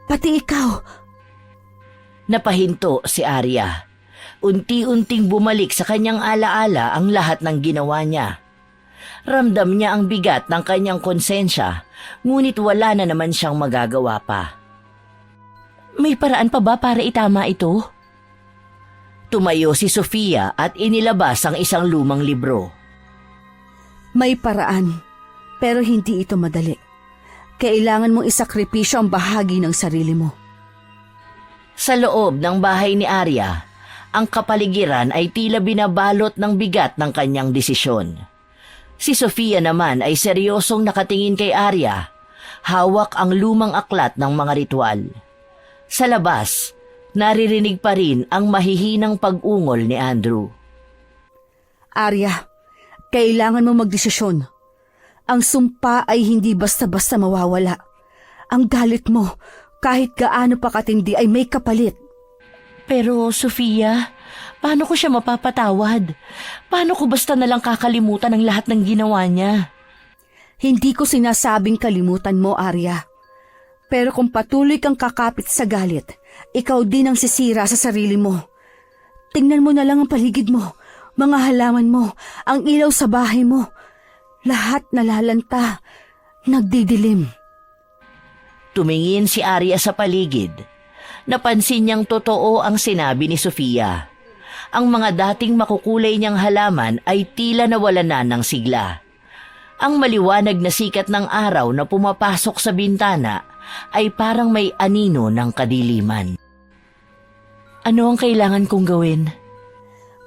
C: Pati ikaw.
A: Napahinto si Arya. Unti-unting bumalik sa kanyang alaala ang lahat ng ginawa niya. Ramdam niya ang bigat ng kanyang konsensya, ngunit wala na naman siyang magagawa pa. May paraan pa ba para itama ito? Tumayo si Sofia at inilabas ang isang lumang libro.
C: May paraan, pero hindi ito madali. Kailangan mong isakripisyo ang bahagi ng sarili mo.
A: Sa loob ng bahay ni Arya, ang kapaligiran ay tila binabalot ng bigat ng kanyang desisyon. Si Sofia naman ay seryosong nakatingin kay Arya, hawak ang lumang aklat ng mga ritual. Sa labas, naririnig pa rin ang mahihinang pag-ungol ni Andrew.
C: Arya, kailangan mo magdesisyon. Ang sumpa ay hindi basta-basta mawawala. Ang galit mo, kahit gaano pa katindi, ay may kapalit.
A: Pero Sofia, paano ko siya mapapatawad? Paano ko basta nalang kakalimutan ang lahat ng ginawa niya?
C: Hindi ko sinasabing kalimutan mo, Arya. Pero kung patuloy kang kakapit sa galit, ikaw din ang sisira sa sarili mo. Tingnan mo na lang ang paligid mo, mga halaman mo, ang ilaw sa bahay mo. Lahat nalalanta, nagdidilim.
A: Tumingin si Arya sa paligid. Napansin niyang totoo ang sinabi ni Sofia. Ang mga dating makukulay niyang halaman ay tila nawalan na ng sigla. Ang maliwanag na sikat ng araw na pumapasok sa bintana ay parang may anino ng kadiliman. Ano ang kailangan kong gawin?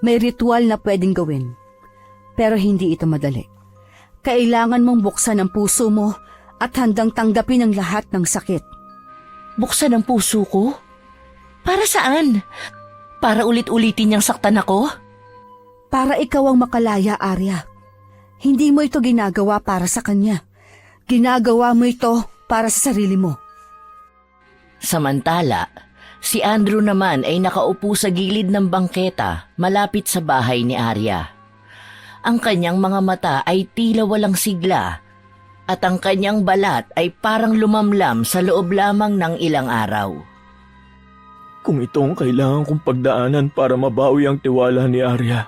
C: May ritual na pwedeng gawin, pero hindi ito madali. Kailangan mong buksan ang puso mo at handang tanggapin ang lahat ng sakit.
A: Buksan ang puso ko? Para saan? Para ulit-ulitin niyang saktan ako?
C: Para ikaw ang makalaya, Arya. Hindi mo ito ginagawa para sa kanya. Ginagawa mo ito para sa sarili mo.
A: Samantala, si Andrew naman ay nakaupo sa gilid ng bangketa malapit sa bahay ni Arya. Ang kanyang mga mata ay tila walang sigla at ang kanyang balat ay parang lumamlam sa loob lamang ng ilang araw.
B: Kung ito ang kailangan kong pagdaanan para mabawi ang tiwala ni Arya,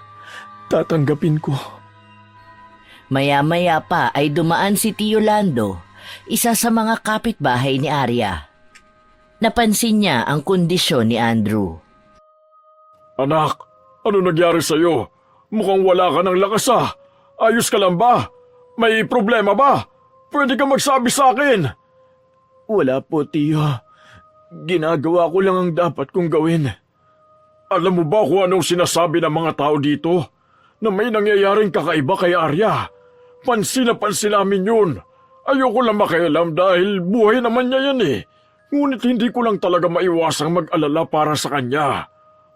B: tatanggapin ko.
A: Maya-maya pa ay dumaan si Tio Lando, isa sa mga kapitbahay ni Arya. Napansin niya ang kondisyon ni Andrew.
D: Anak, ano nangyari sa'yo? Mukhang wala ka ng lakas ah. Ayos ka lang ba? May problema ba? Pwede ka magsabi sa akin.
B: Wala po, tiyo. Ginagawa ko lang ang dapat kong gawin.
D: Alam mo ba kung anong sinasabi ng mga tao dito? Na may nangyayaring kakaiba kay Arya. Pansin na pansin namin yun. Ayoko lang makialam dahil buhay naman niya yan eh. Ngunit hindi ko lang talaga maiwasang mag-alala para sa kanya.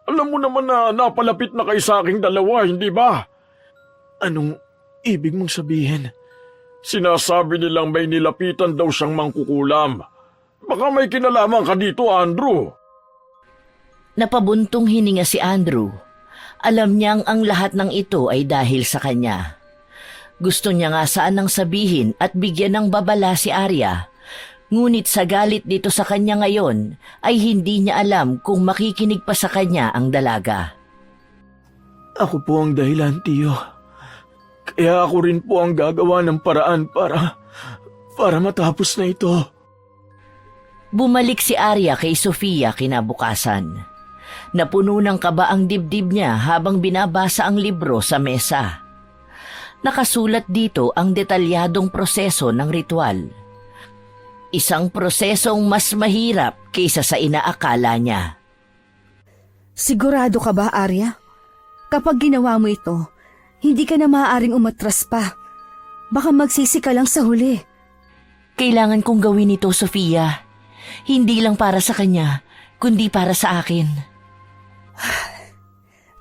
D: Alam mo naman na napalapit na kayo sa aking dalawa, hindi ba?
B: Anong ibig mong sabihin?
D: Sinasabi nilang may nilapitan daw siyang mangkukulam. Baka may kinalaman ka dito, Andrew.
A: Napabuntong hininga si Andrew. Alam niyang ang lahat ng ito ay dahil sa kanya. Gusto niya nga saan nang sabihin at bigyan ng babala si Arya. Ngunit sa galit dito sa kanya ngayon ay hindi niya alam kung makikinig pa sa kanya ang dalaga.
B: Ako po ang dahilan, tiyo. Kaya ako rin po ang gagawa ng paraan para matapos na ito.
A: Bumalik si Arya kay Sofia kinabukasan. Napuno ng kaba ang dibdib niya habang binabasa ang libro sa mesa. Nakasulat dito ang detalyadong proseso ng ritual. Isang prosesong mas mahirap kaysa sa inaakala niya.
C: Sigurado ka ba, Arya? Kapag ginawa mo ito, hindi ka na maaaring umatras pa. Baka magsisi ka lang sa huli.
A: Kailangan kong gawin ito, Sofia. Hindi lang para sa kanya, kundi para sa akin.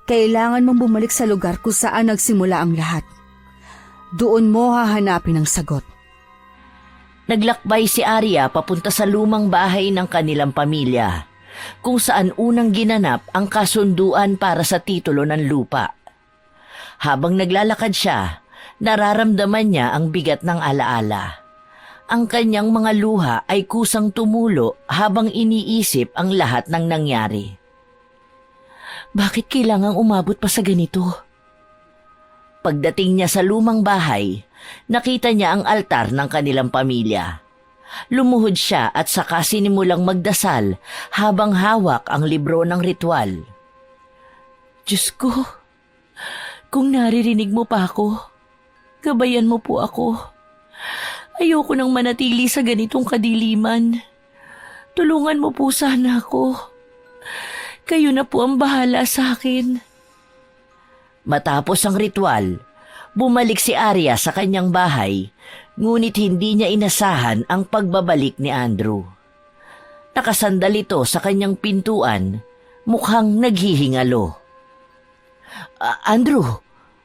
C: Kailangan mong bumalik sa lugar kung saan nagsimula ang lahat. Doon mo hahanapin ang sagot.
A: Naglakbay si Arya papunta sa lumang bahay ng kanilang pamilya, kung saan unang ginanap ang kasunduan para sa titulo ng lupa. Habang naglalakad siya, nararamdaman niya ang bigat ng alaala. Ang kanyang mga luha ay kusang tumulo habang iniisip ang lahat ng nangyari. Bakit kailangang umabot pa sa ganito? Pagdating niya sa lumang bahay, nakita niya ang altar ng kanilang pamilya. Lumuhod siya at saka sinimulang magdasal habang hawak ang libro ng ritual. Diyos ko, kung naririnig mo pa ako, gabayan mo po ako. Ayoko nang manatili sa ganitong kadiliman. Tulungan mo po sana ako. Kayo na po ang bahala sa akin. Matapos ang ritual, bumalik si Arya sa kanyang bahay, ngunit hindi niya inasahan ang pagbabalik ni Andrew. Nakasandal ito sa kanyang pintuan, mukhang naghihingalo. Andrew,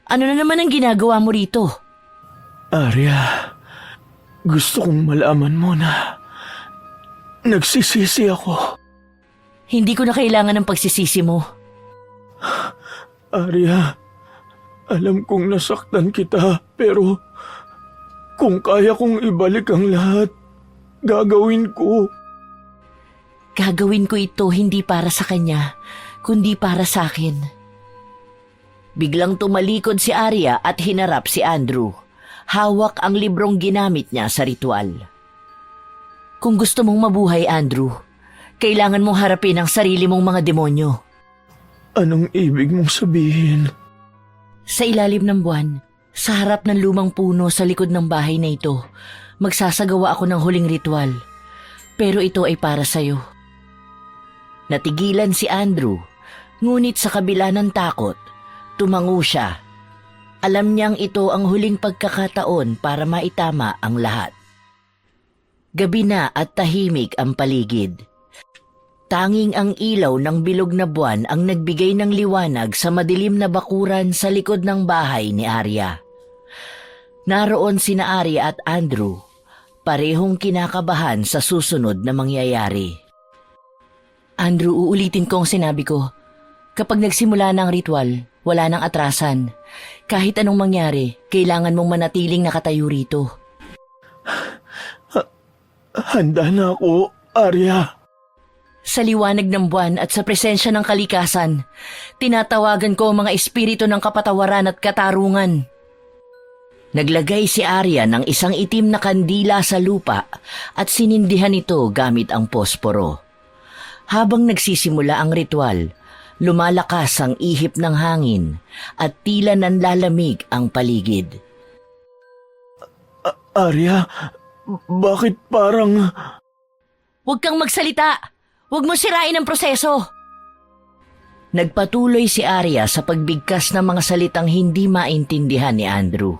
A: ano na naman ang ginagawa mo rito?
B: Arya, gusto kong malaman mo na nagsisisi ako.
A: Hindi ko na kailangan ng pagsisisi mo.
B: Arya, alam kong nasaktan kita, pero kung kaya kong ibalik ang lahat, gagawin ko.
A: Gagawin ko ito hindi para sa kanya, kundi para sa akin. Biglang tumalikod si Arya at hinarap si Andrew. Hawak ang librong ginamit niya sa ritual. Kung gusto mong mabuhay, Andrew, kailangan mong harapin ang sarili mong mga demonyo.
B: Anong ibig mong sabihin?
A: Sa ilalim ng buwan, sa harap ng lumang puno sa likod ng bahay na ito, magsasagawa ako ng huling ritual. Pero ito ay para sa'yo. Natigilan si Andrew, ngunit sa kabila ng takot, tumango siya. Alam niyang ito ang huling pagkakataon para maitama ang lahat. Gabi na at tahimik ang paligid. Tanging ang ilaw ng bilog na buwan ang nagbigay ng liwanag sa madilim na bakuran sa likod ng bahay ni Arya. Naroon sina Arya at Andrew, parehong kinakabahan sa susunod na mangyayari. Andrew, uulitin ko ang sinabi ko. Kapag nagsimula na ang ritual, wala nang atrasan. Kahit anong mangyari, kailangan mong manatiling nakatayo rito.
B: Handa na ako, Arya.
A: Sa liwanag ng buwan at sa presensya ng kalikasan, tinatawagan ko ang mga espiritu ng kapatawaran at katarungan. Naglagay si Arya ng isang itim na kandila sa lupa at sinindihan ito gamit ang posporo. Habang nagsisimula ang ritual, Lumalakas ang ihip ng hangin at tila nanlalamig ang paligid.
B: Arya, bakit parang...
A: Huwag kang magsalita! Huwag mo sirain ang proseso! Nagpatuloy si Arya sa pagbigkas ng mga salitang hindi maintindihan ni Andrew.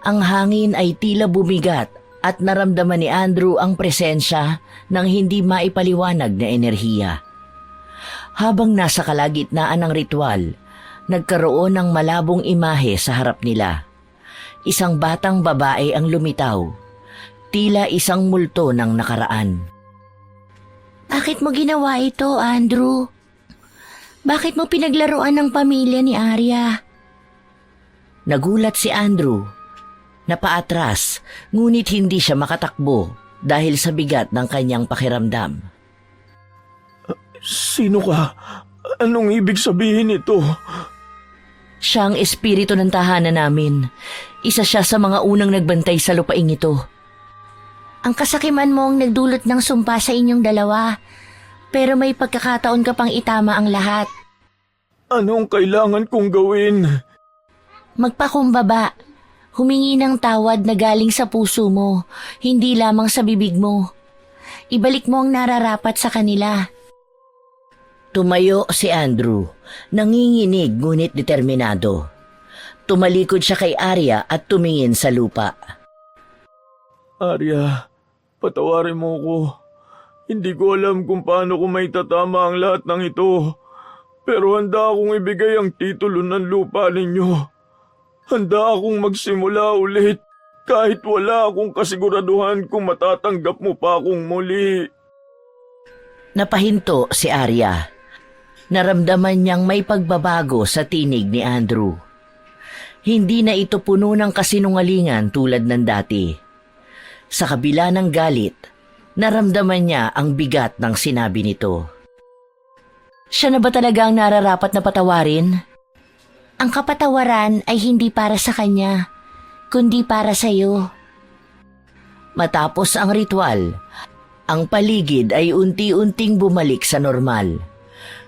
A: Ang hangin ay tila bumigat at naramdaman ni Andrew ang presensya ng hindi maipaliwanag na enerhiya. Habang nasa kalagitnaan ng ritual, nagkaroon ng malabong imahe sa harap nila. Isang batang babae ang lumitaw, tila isang multo ng nakaraan. Bakit mo ginawa ito, Andrew? Bakit mo pinaglaruan ng pamilya ni Arya? Nagulat si Andrew. Napaatras, ngunit hindi siya makatakbo dahil sa bigat ng kanyang pakiramdam.
B: Sino ka? Anong ibig sabihin nito?
A: Siya ang espiritu ng tahanan namin. Isa siya sa mga unang nagbantay sa lupaing ito. Ang kasakiman mo ang nagdulot ng sumpa sa inyong dalawa, pero may pagkakataon ka pang itama ang lahat.
B: Anong kailangan kong gawin?
A: Magpakumbaba. Humingi ng tawad na galing sa puso mo, hindi lamang sa bibig mo. Ibalik mo ang nararapat sa kanila. Tumayo si Andrew, nanginginig ngunit determinado. Tumalikod siya kay Arya at tumingin sa lupa.
B: Arya, patawarin mo ko. Hindi ko alam kung paano ko may tatama ang lahat ng ito. Pero handa akong ibigay ang titulo ng lupa ninyo. Handa akong magsimula ulit kahit wala akong kasiguraduhan kung matatanggap mo pa akong muli.
A: Napahinto si Arya. Naramdaman niyang may pagbabago sa tinig ni Andrew. Hindi na ito puno ng kasinungalingan tulad ng dati. Sa kabila ng galit, naramdaman niya ang bigat ng sinabi nito. Siya na ba talaga ang nararapat na patawarin? Ang kapatawaran ay hindi para sa kanya, kundi para sa iyo. Matapos ang ritual, ang paligid ay unti-unting bumalik sa normal.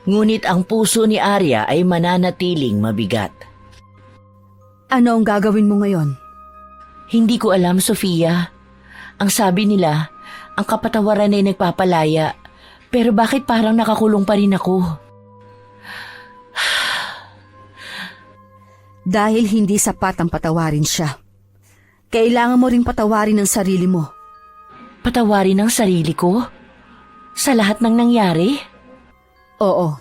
A: Ngunit ang puso ni Arya ay mananatiling mabigat.
C: Ano ang gagawin mo ngayon?
A: Hindi ko alam, Sofia. Ang sabi nila, ang kapatawaran ay nagpapalaya, pero bakit parang nakakulong pa rin ako?
C: Dahil hindi sapat ang patawarin siya. Kailangan mo ring patawarin ang sarili mo.
A: Patawarin ang sarili ko? Sa lahat ng nangyari?
C: Oo,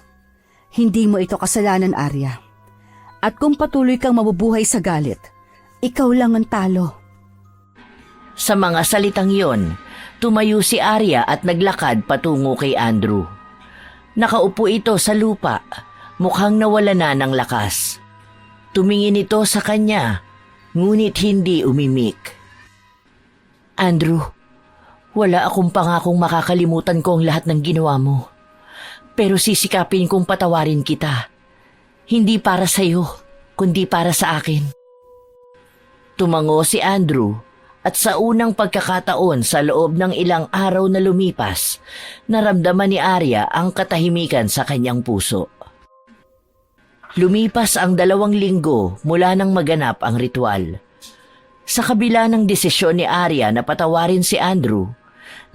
C: hindi mo ito kasalanan, Arya. At kung patuloy kang mabubuhay sa galit, ikaw lang ang talo.
A: Sa mga salitang yon, tumayo si Arya at naglakad patungo kay Andrew. Nakaupo ito sa lupa, mukhang nawala na ng lakas. Tumingin ito sa kanya, ngunit hindi umimik. Andrew, wala akong pangakong makakalimutan ko ang lahat ng ginawa mo. Pero sisikapin kong patawarin kita. Hindi para sa iyo, kundi para sa akin. Tumango si Andrew at sa unang pagkakataon sa loob ng ilang araw na lumipas, naramdaman ni Arya ang katahimikan sa kanyang puso. Lumipas ang 2 linggo mula nang maganap ang ritual. Sa kabila ng desisyon ni Arya na patawarin si Andrew,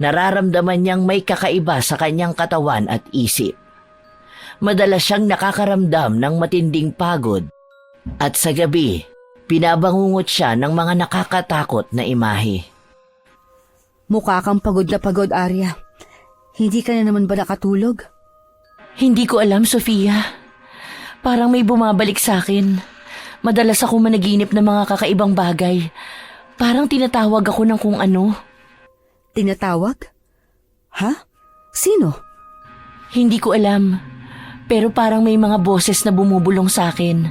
A: nararamdaman niyang may kakaiba sa kanyang katawan at isip. Madalas siyang nakakaramdam ng matinding pagod at sa gabi, pinabangungot siya ng mga nakakatakot na imahe.
C: Mukha kang pagod na pagod, Arya. Hindi ka na naman ba nakatulog?
A: Hindi ko alam, Sofia. Parang may bumabalik sa akin. Madalas ako managinip ng mga kakaibang bagay. Parang tinatawag ako ng kung ano.
C: Tinatawag? Ha? Sino?
A: Hindi ko alam. Pero parang may mga boses na bumubulong sa akin.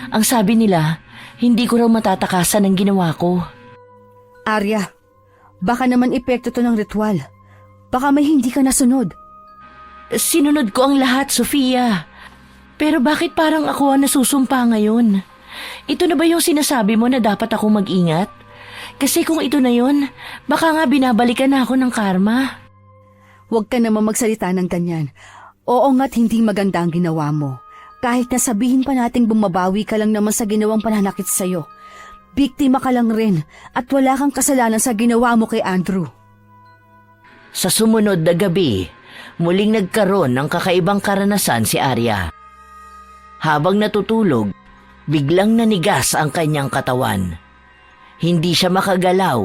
A: Ang sabi nila, hindi ko raw matatakasan ang ginawa ko.
C: Arya, baka naman epekto to ng ritual. Baka may hindi ka nasunod.
A: Sinunod ko ang lahat, Sofia. Pero bakit parang ako ang nasusumpa ngayon? Ito na ba yung sinasabi mo na dapat ako mag-ingat? Kasi kung ito na yun, baka nga binabalikan na ako ng karma.
C: Huwag ka naman magsalita ng ganyan. Oo nga't hindi maganda ang ginawa mo. Kahit na sabihin pa nating bumabawi ka lang naman sa ginawang pananakit sa'yo. Biktima ka lang rin at wala kang kasalanan sa ginawa mo kay Andrew.
A: Sa sumunod na gabi, muling nagkaroon ng kakaibang karanasan si Arya. Habang natutulog, biglang nanigas ang kanyang katawan. Hindi siya makagalaw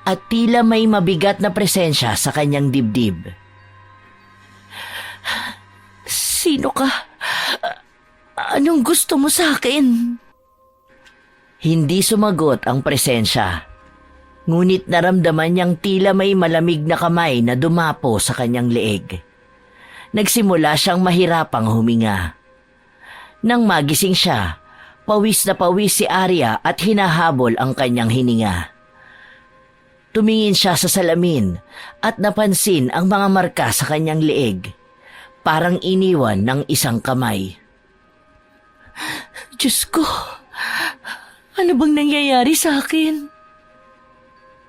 A: at tila may mabigat na presensya sa kanyang dibdib. Sino ka? Anong gusto mo sa akin? Hindi sumagot ang presensya. Ngunit naramdaman niyang tila may malamig na kamay na dumapo sa kanyang leeg. Nagsimula siyang mahirapang huminga. Nang magising siya, pawis na pawis si Arya at hinahabol ang kanyang hininga. Tumingin siya sa salamin at napansin ang mga marka sa kanyang leeg, parang iniwan ng isang kamay. Diyos ko, ano bang nangyayari sa akin?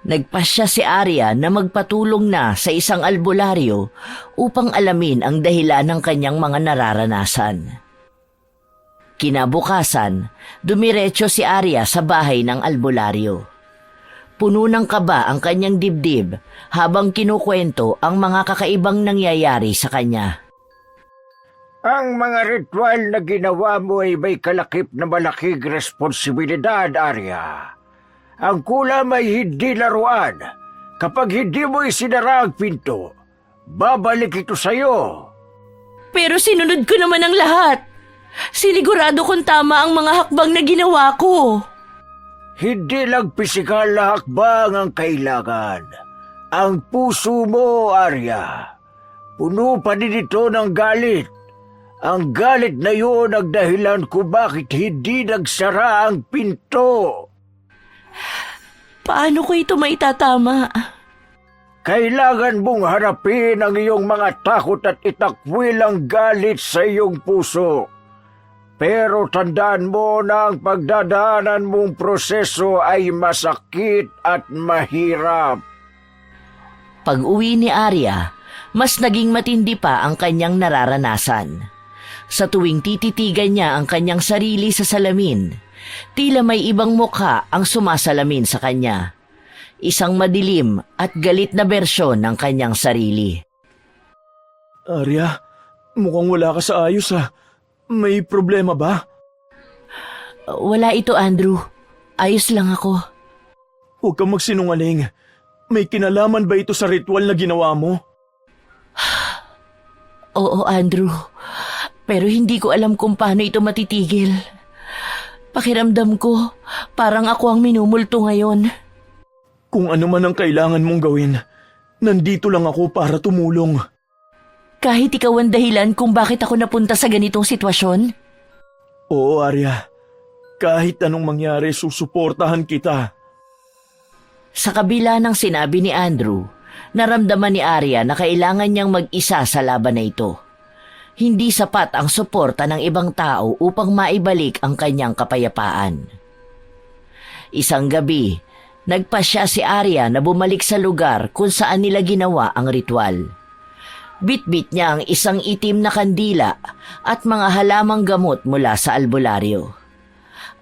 A: Nagpasya si Arya na magpatulong na sa isang albularyo upang alamin ang dahilan ng kanyang mga nararanasan. Kinabukasan, dumiretso si Arya sa bahay ng albularyo. Puno ng kaba ang kanyang dibdib habang kinukwento ang mga kakaibang nangyayari sa kanya.
E: Ang mga ritual na ginawa mo ay may kalakip na malaking responsibilidad, Arya. Ang kulam ay hindi laruan. Kapag hindi mo isinara ang pinto, babalik ito sa'yo.
A: Pero sinunod ko naman ang lahat. Sinigurado kong tama ang mga hakbang na ginawa ko.
E: Hindi lang pisikal na hakbang ang kailangan. Ang puso mo, Arya. Puno pa din ito ng galit. Ang galit na yun ang dahilan kung bakit hindi nagsara ang pinto.
A: Paano ko ito maitatama?
E: Kailangan mong harapin ang iyong mga takot at itakwil ang galit sa iyong puso. Pero tandaan mo na ang pagdadaanan mong proseso ay masakit at mahirap.
A: Pag-uwi ni Arya, mas naging matindi pa ang kanyang nararanasan. Sa tuwing tititigan niya ang kanyang sarili sa salamin, tila may ibang mukha ang sumasalamin sa kanya. Isang madilim at galit na bersyon ng kanyang sarili.
B: Arya, mukhang wala ka sa ayos ha. May problema ba?
A: Wala ito, Andrew. Ayos lang ako.
B: Huwag kang magsinungaling. May kinalaman ba ito sa ritual na ginawa mo?
A: Oo, Andrew. Pero hindi ko alam kung paano ito matitigil. Pakiramdam ko, parang ako ang minumulto ngayon.
B: Kung ano man ang kailangan mong gawin, nandito lang ako para tumulong.
A: Kahit ikaw ang dahilan kung bakit ako napunta sa ganitong sitwasyon?
B: Oo, Arya. Kahit anong mangyari, susuportahan kita.
A: Sa kabila ng sinabi ni Andrew, naramdaman ni Arya na kailangan niyang mag-isa sa laban na ito. Hindi sapat ang suporta ng ibang tao upang maibalik ang kanyang kapayapaan. Isang gabi, nagpasya si Arya na bumalik sa lugar kung saan nila ginawa ang ritual. Bitbit niya ang isang itim na kandila at mga halamang gamot mula sa albularyo.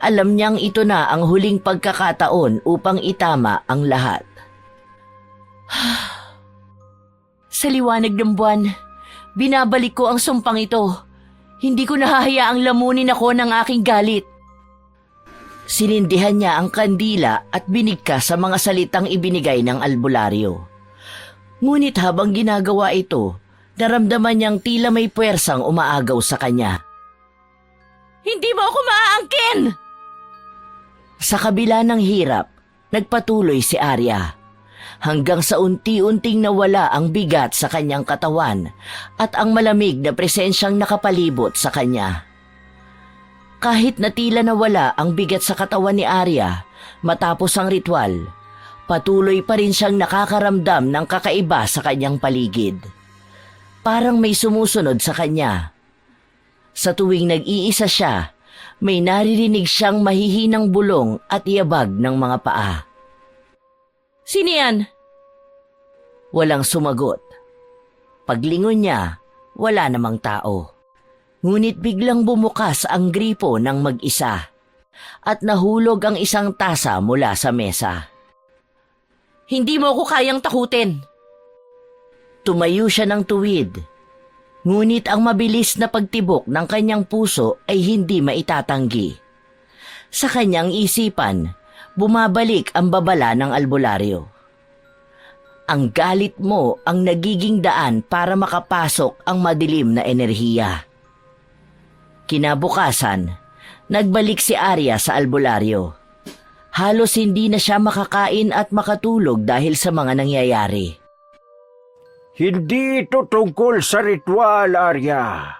A: Alam niyang ito na ang huling pagkakataon upang itama ang lahat. Sa liwanag ng buwan, binabalik ko ang sumpang ito. Hindi ko nahahayaang lamunin ako ng aking galit. Sinindihan niya ang kandila at binigkas sa mga salitang ibinigay ng albularyo. Ngunit habang ginagawa ito, naramdaman niyang tila may puwersang umaagaw sa kanya. Hindi mo ako maaangkin! Sa kabila ng hirap, nagpatuloy si Arya. Hanggang sa unti-unting nawala ang bigat sa kanyang katawan at ang malamig na presensyang nakapalibot sa kanya. Kahit na tila nawala ang bigat sa katawan ni Arya matapos ang ritual, patuloy pa rin siyang nakakaramdam ng kakaiba sa kanyang paligid. Parang may sumusunod sa kanya. Sa tuwing nag-iisa siya, may naririnig siyang mahihinang bulong at iabag ng mga paa. Sino yan? Walang sumagot. Paglingon niya, wala namang tao. Ngunit biglang bumukas ang gripo ng mag-isa at nahulog ang isang tasa mula sa mesa. Hindi mo ako kayang takutin! Tumayo siya ng tuwid. Ngunit ang mabilis na pagtibok ng kanyang puso ay hindi maitatanggi. Sa kanyang isipan, bumabalik ang babala ng albularyo. Ang galit mo ang nagiging daan para makapasok ang madilim na enerhiya. Kinabukasan, nagbalik si Arya sa albularyo. Halos hindi na siya makakain at makatulog dahil sa mga nangyayari.
E: Hindi ito tungkol sa ritual, Arya.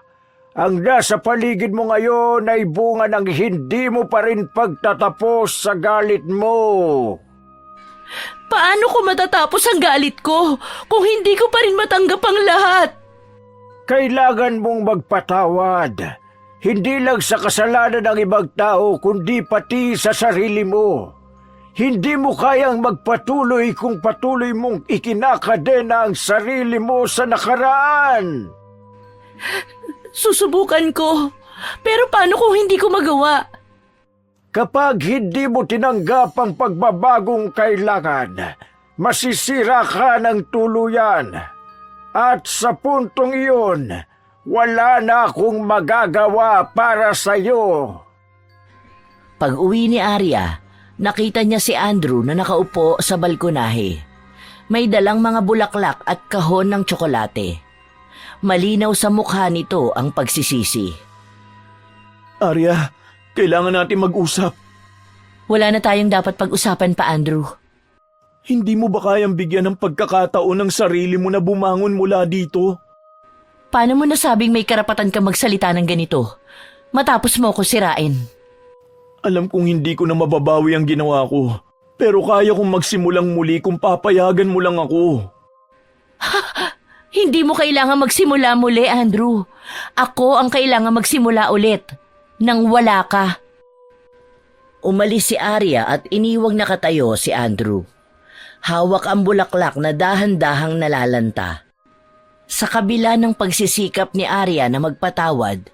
E: Ang nasa paligid mo ngayon ay bunga ng hindi mo pa rin pagtatapos sa galit mo.
A: Paano ko matatapos ang galit ko kung hindi ko pa rin matanggap ang lahat?
E: Kailangan mong magpatawad. Hindi lang sa kasalanan ng ibang tao, kundi pati sa sarili mo. Hindi mo kayang magpatuloy kung patuloy mong ikinakadena ang sarili mo sa nakaraan.
A: Susubukan ko. Pero paano kung hindi ko magawa?
E: Kapag hindi mo tinanggap ang pagbabagong kailangan, masisira ka ng tuluyan. At sa puntong iyon, wala na akong magagawa para sa'yo.
A: Pag-uwi ni Arya, nakita niya si Andrew na nakaupo sa balkonahe. May dalang mga bulaklak at kahon ng tsokolate. Malinaw sa mukha nito ang pagsisisi.
B: Arya, kailangan natin mag-usap.
A: Wala na tayong dapat pag-usapan pa, Andrew.
B: Hindi mo ba kayang bigyan ng pagkakataon ng sarili mo na bumangon mula dito?
A: Paano mo nasabing may karapatan ka magsalita ng ganito? Matapos mo ko sirain.
B: Alam kong hindi ko na mababawi ang ginawa ko. Pero kaya kong magsimulang muli kung papayagan mo lang ako.
A: Hindi mo kailangan magsimula muli, Andrew. Ako ang kailangan magsimula ulit. Nang wala ka. Umalis si Arya at iniwang nakatayo si Andrew. Hawak ang bulaklak na dahan-dahang nalalanta. Sa kabila ng pagsisikap ni Arya na magpatawad,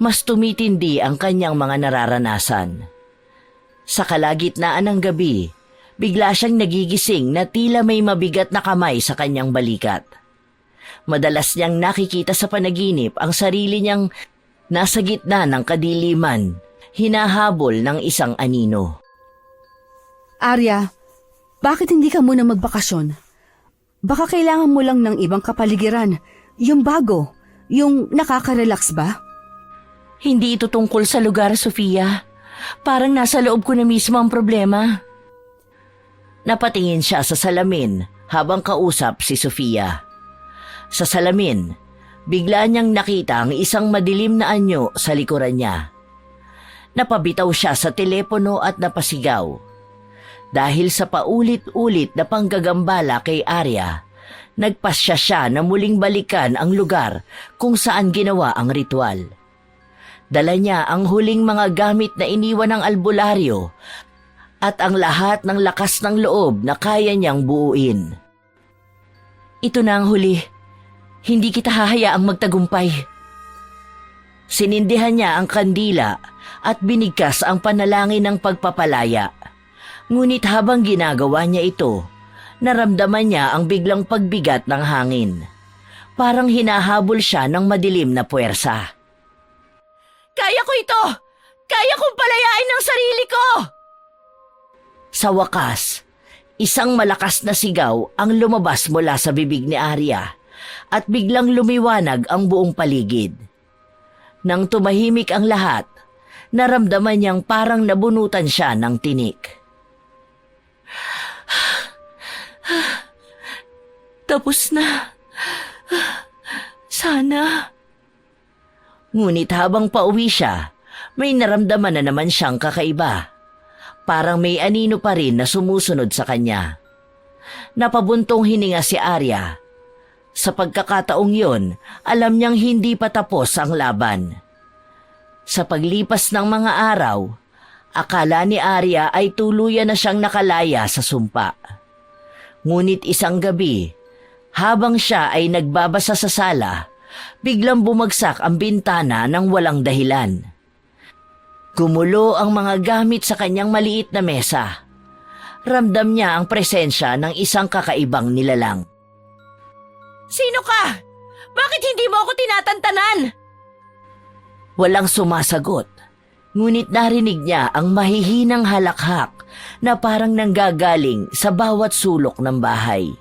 A: mas tumitindi ang kanyang mga nararanasan. Sa kalagitnaan ng gabi, bigla siyang nagigising na tila may mabigat na kamay sa kanyang balikat. Madalas niyang nakikita sa panaginip ang sarili niyang nasa gitna ng kadiliman, hinahabol ng isang anino.
C: Arya, bakit hindi ka muna magbakasyon? Baka kailangan mo lang ng ibang kapaligiran, yung bago, yung nakaka-relax ba?
A: Hindi ito tungkol sa lugar, Sofia. Parang nasa loob ko na mismo ang problema. Napatingin siya sa salamin habang kausap si Sofia. Sa salamin, bigla niyang nakita ang isang madilim na anyo sa likuran niya. Napabitaw siya sa telepono at napasigaw. Dahil sa paulit-ulit na panggagambala kay Arya, nagpasya siya na muling balikan ang lugar kung saan ginawa ang ritual. Dala niya ang huling mga gamit na iniwan ng albularyo at ang lahat ng lakas ng loob na kaya niyang buuin. Ito na ang huli. Hindi kita hahayaang magtagumpay. Sinindihan niya ang kandila at binigkas ang panalangin ng pagpapalaya. Ngunit habang ginagawa niya ito, naramdaman niya ang biglang pagbigat ng hangin. Parang hinahabol siya ng madilim na puwersa. Kaya ko ito! Kaya kong palayain ang sarili ko! Sa wakas, isang malakas na sigaw ang lumabas mula sa bibig ni Arya at biglang lumiwanag ang buong paligid. Nang tumahimik ang lahat, naramdaman niyang parang nabunutan siya ng tinik. Tapos na. Sana. Ngunit habang pauwi siya, may naramdaman na naman siyang kakaiba. Parang may anino pa rin na sumusunod sa kanya. Napabuntong hininga si Arya. Sa pagkakataong yon, alam niyang hindi pa tapos ang laban. Sa paglipas ng mga araw, akala ni Arya ay tuluyan na siyang nakalaya sa sumpa. Ngunit isang gabi, habang siya ay nagbabasa sa sala, biglang bumagsak ang bintana ng walang dahilan. Gumulo ang mga gamit sa kanyang maliit na mesa. Ramdam niya ang presensya ng isang kakaibang nilalang. "Sino ka? Bakit hindi mo ako tinatantanan?" Walang sumasagot, ngunit narinig niya ang mahihinang halakhak na parang nanggagaling sa bawat sulok ng bahay.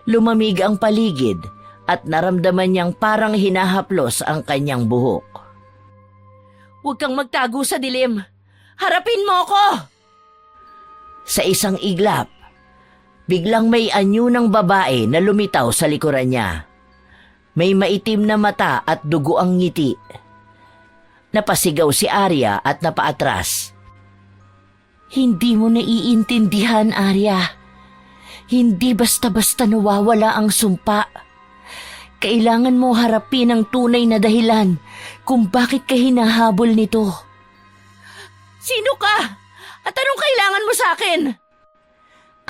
A: Lumamig ang paligid at naramdaman niyang parang hinahaplos ang kanyang buhok. "Huwag kang magtago sa dilim! Harapin mo ko!" Sa isang iglap, biglang may anyo ng babae na lumitaw sa likuran niya. May maitim na mata at dugo ang ngiti. Napasigaw si Arya at napaatras. "Hindi mo naiintindihan, Arya. Hindi basta-basta nawawala ang sumpa. Kailangan mo harapin ang tunay na dahilan kung bakit ka hinahabol nito." "Sino ka? At anong kailangan mo sa akin?"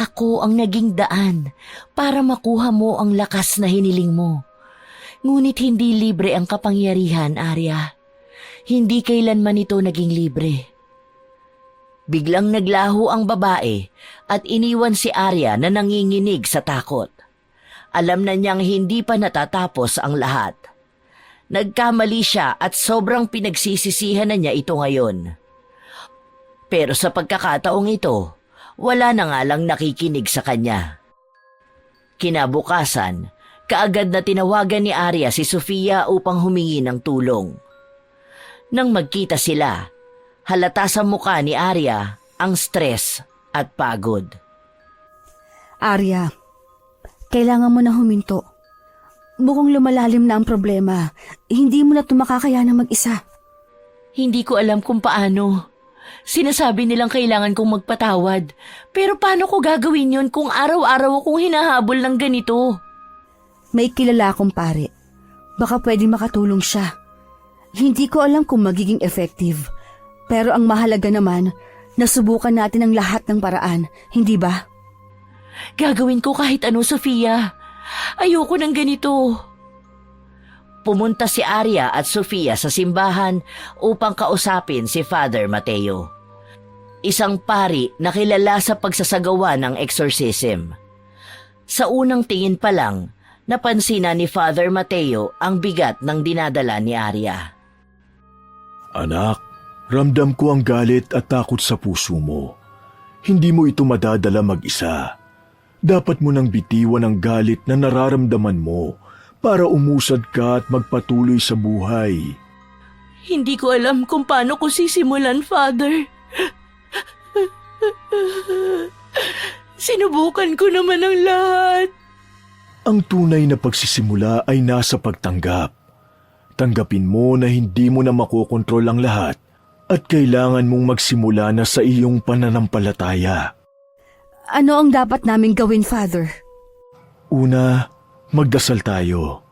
A: "Ako ang naging daan para makuha mo ang lakas na hiniling mo. Ngunit hindi libre ang kapangyarihan, Arya. Hindi kailanman ito naging libre." Biglang naglaho ang babae at iniwan si Arya na nanginginig sa takot. Alam na niyang hindi pa natatapos ang lahat. Nagkamali siya at sobrang pinagsisisihan na niya ito ngayon. Pero sa pagkakataong ito, wala na nga lang nakikinig sa kanya. Kinabukasan, kaagad na tinawagan ni Arya si Sofia upang humingi ng tulong. Nang magkita sila, halata sa mukha ni Arya ang stress at pagod.
C: Arya, kailangan mo na huminto. Mukhang lumalalim na ang problema. Hindi mo na ito makakayanan mag-isa.
A: Hindi ko alam kung paano. Sinasabi nilang kailangan kong magpatawad. Pero paano ko gagawin yon kung araw-araw akong hinahabol ng ganito?
C: May kilala akong pare. Baka pwedeng makatulong siya. Hindi ko alam kung magiging effective. Pero ang mahalaga naman, nasubukan natin ang lahat ng paraan, hindi ba?
A: Gagawin ko kahit ano, Sofia. Ayoko ng ganito. Pumunta si Arya at Sofia sa simbahan upang kausapin si Father Mateo. Isang pari na kilala sa pagsasagawa ng exorcism. Sa unang tingin pa lang, napansin na ni Father Mateo ang bigat ng dinadala ni Arya.
B: Anak, ramdam ko ang galit at takot sa puso mo. Hindi mo ito madadala mag-isa. Dapat mo nang bitiwan ang galit na nararamdaman mo para umusad ka at magpatuloy sa buhay.
A: Hindi ko alam kung paano ko sisimulan, Father. Sinubukan ko naman ang lahat.
B: Ang tunay na pagsisimula ay nasa pagtanggap. Tanggapin mo na hindi mo na makokontrol ang lahat at kailangan mong magsimula na sa iyong pananampalataya.
C: Ano ang dapat naming gawin, Father?
B: Una, magdasal tayo.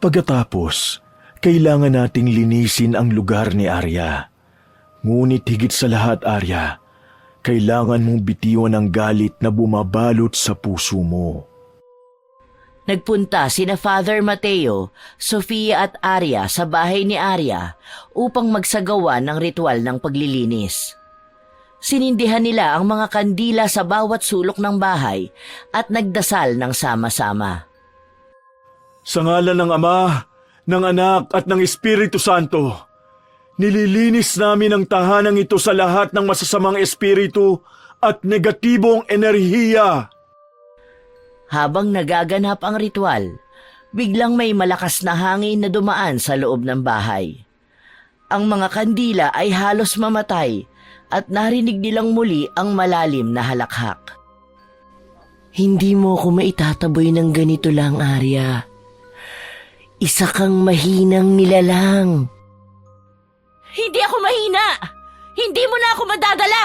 B: Pagkatapos, kailangan nating linisin ang lugar ni Arya. Ngunit higit sa lahat, Arya, kailangan mong bitiwan ang galit na bumabalot sa puso mo.
A: Nagpunta sina Father Mateo, Sofia at Arya sa bahay ni Arya upang magsagawa ng ritual ng paglilinis. Sinindihan nila ang mga kandila sa bawat sulok ng bahay at nagdasal ng sama-sama.
B: Sa ngalan ng Ama, ng Anak at ng Espiritu Santo, nililinis namin ang tahanang ito sa lahat ng masasamang espiritu at negatibong enerhiya.
A: Habang nagaganap ang ritual, biglang may malakas na hangin na dumaan sa loob ng bahay. Ang mga kandila ay halos mamatay at narinig nilang muli ang malalim na halakhak. Hindi mo ako maitataboy ng ganito lang, Arya. Isa kang mahinang nilalang. Hindi ako mahina! Hindi mo na ako madadala!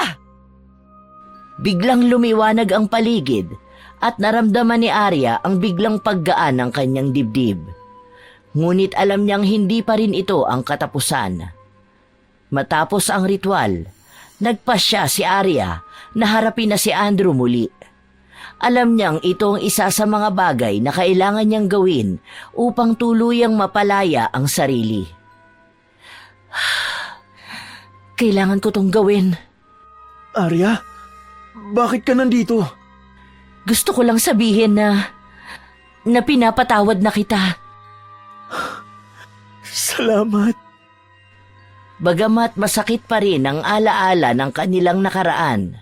A: Biglang lumiwanag ang paligid at naramdaman ni Arya ang biglang paggaan ng kanyang dibdib. Ngunit alam niyang hindi pa rin ito ang katapusan. Matapos ang ritual, nagpasya si Arya na harapin na si Andrew muli. Alam niyang ito ang isa sa mga bagay na kailangan niyang gawin upang tuluyang mapalaya ang sarili. Kailangan ko tong gawin.
B: Arya, bakit ka nandito?
A: Gusto ko lang sabihin na pinapatawad na kita.
B: Salamat.
A: Bagamat masakit pa rin ang alaala ng kanilang nakaraan,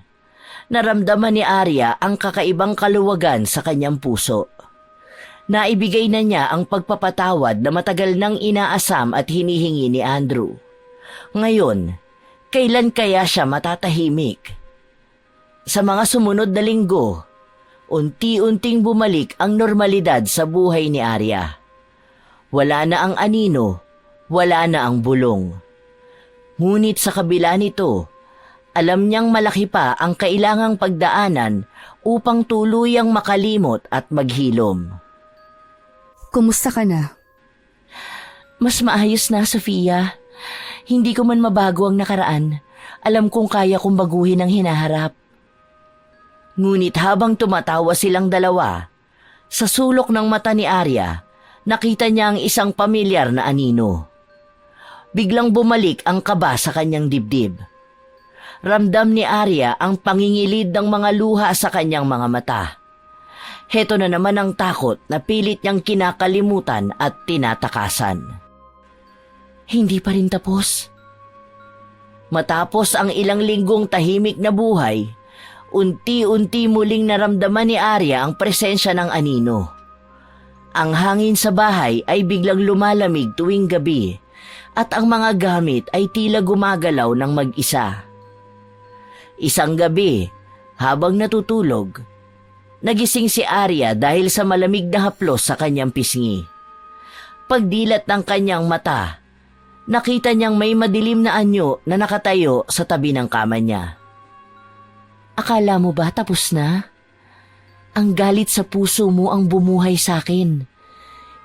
A: naramdaman ni Arya ang kakaibang kaluwagan sa kanyang puso. Naibigay na niya ang pagpapatawad na matagal nang inaasam at hinihingi ni Andrew. Ngayon, kailan kaya siya matatahimik? Sa mga sumunod na linggo, unti-unting bumalik ang normalidad sa buhay ni Arya. Wala na ang anino, wala na ang bulong. Ngunit sa kabila nito, alam niyang malaki pa ang kailangang pagdaanan upang tuluyang makalimot at maghilom.
C: Kumusta ka na?
A: Mas maayos na, Sofia. Hindi ko man mabago ang nakaraan. Alam kong kaya kong baguhin ang hinaharap. Ngunit habang tumatawa silang dalawa, sa sulok ng mata ni Arya, nakita niya ang isang pamilyar na anino. Biglang bumalik ang kaba sa kanyang dibdib. Ramdam ni Arya ang pangingilid ng mga luha sa kanyang mga mata. Heto na naman ang takot na pilit niyang kinakalimutan at tinatakasan. Hindi pa rin tapos. Matapos ang ilang linggong tahimik na buhay, unti-unti muling naramdaman ni Arya ang presensya ng anino. Ang hangin sa bahay ay biglang lumalamig tuwing gabi at ang mga gamit ay tila gumagalaw ng mag-isa. Isang gabi, habang natutulog, nagising si Arya dahil sa malamig na haplos sa kanyang pisngi. Pagdilat ng kanyang mata, nakita niyang may madilim na anyo na nakatayo sa tabi ng kama niya. Akala mo ba tapos na? Ang galit sa puso mo ang bumuhay sa akin.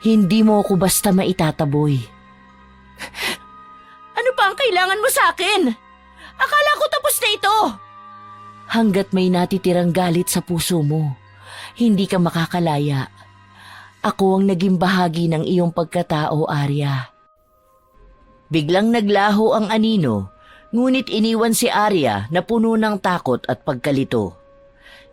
A: Hindi mo ako basta maitataboy. Ano pa ang kailangan mo sa akin? Akala ko tapos na ito. Hanggat may natitirang galit sa puso mo, hindi ka makakalaya. Ako ang naging bahagi ng iyong pagkatao, Arya. Biglang naglaho ang anino, ngunit iniwan si Arya na puno ng takot at pagkalito.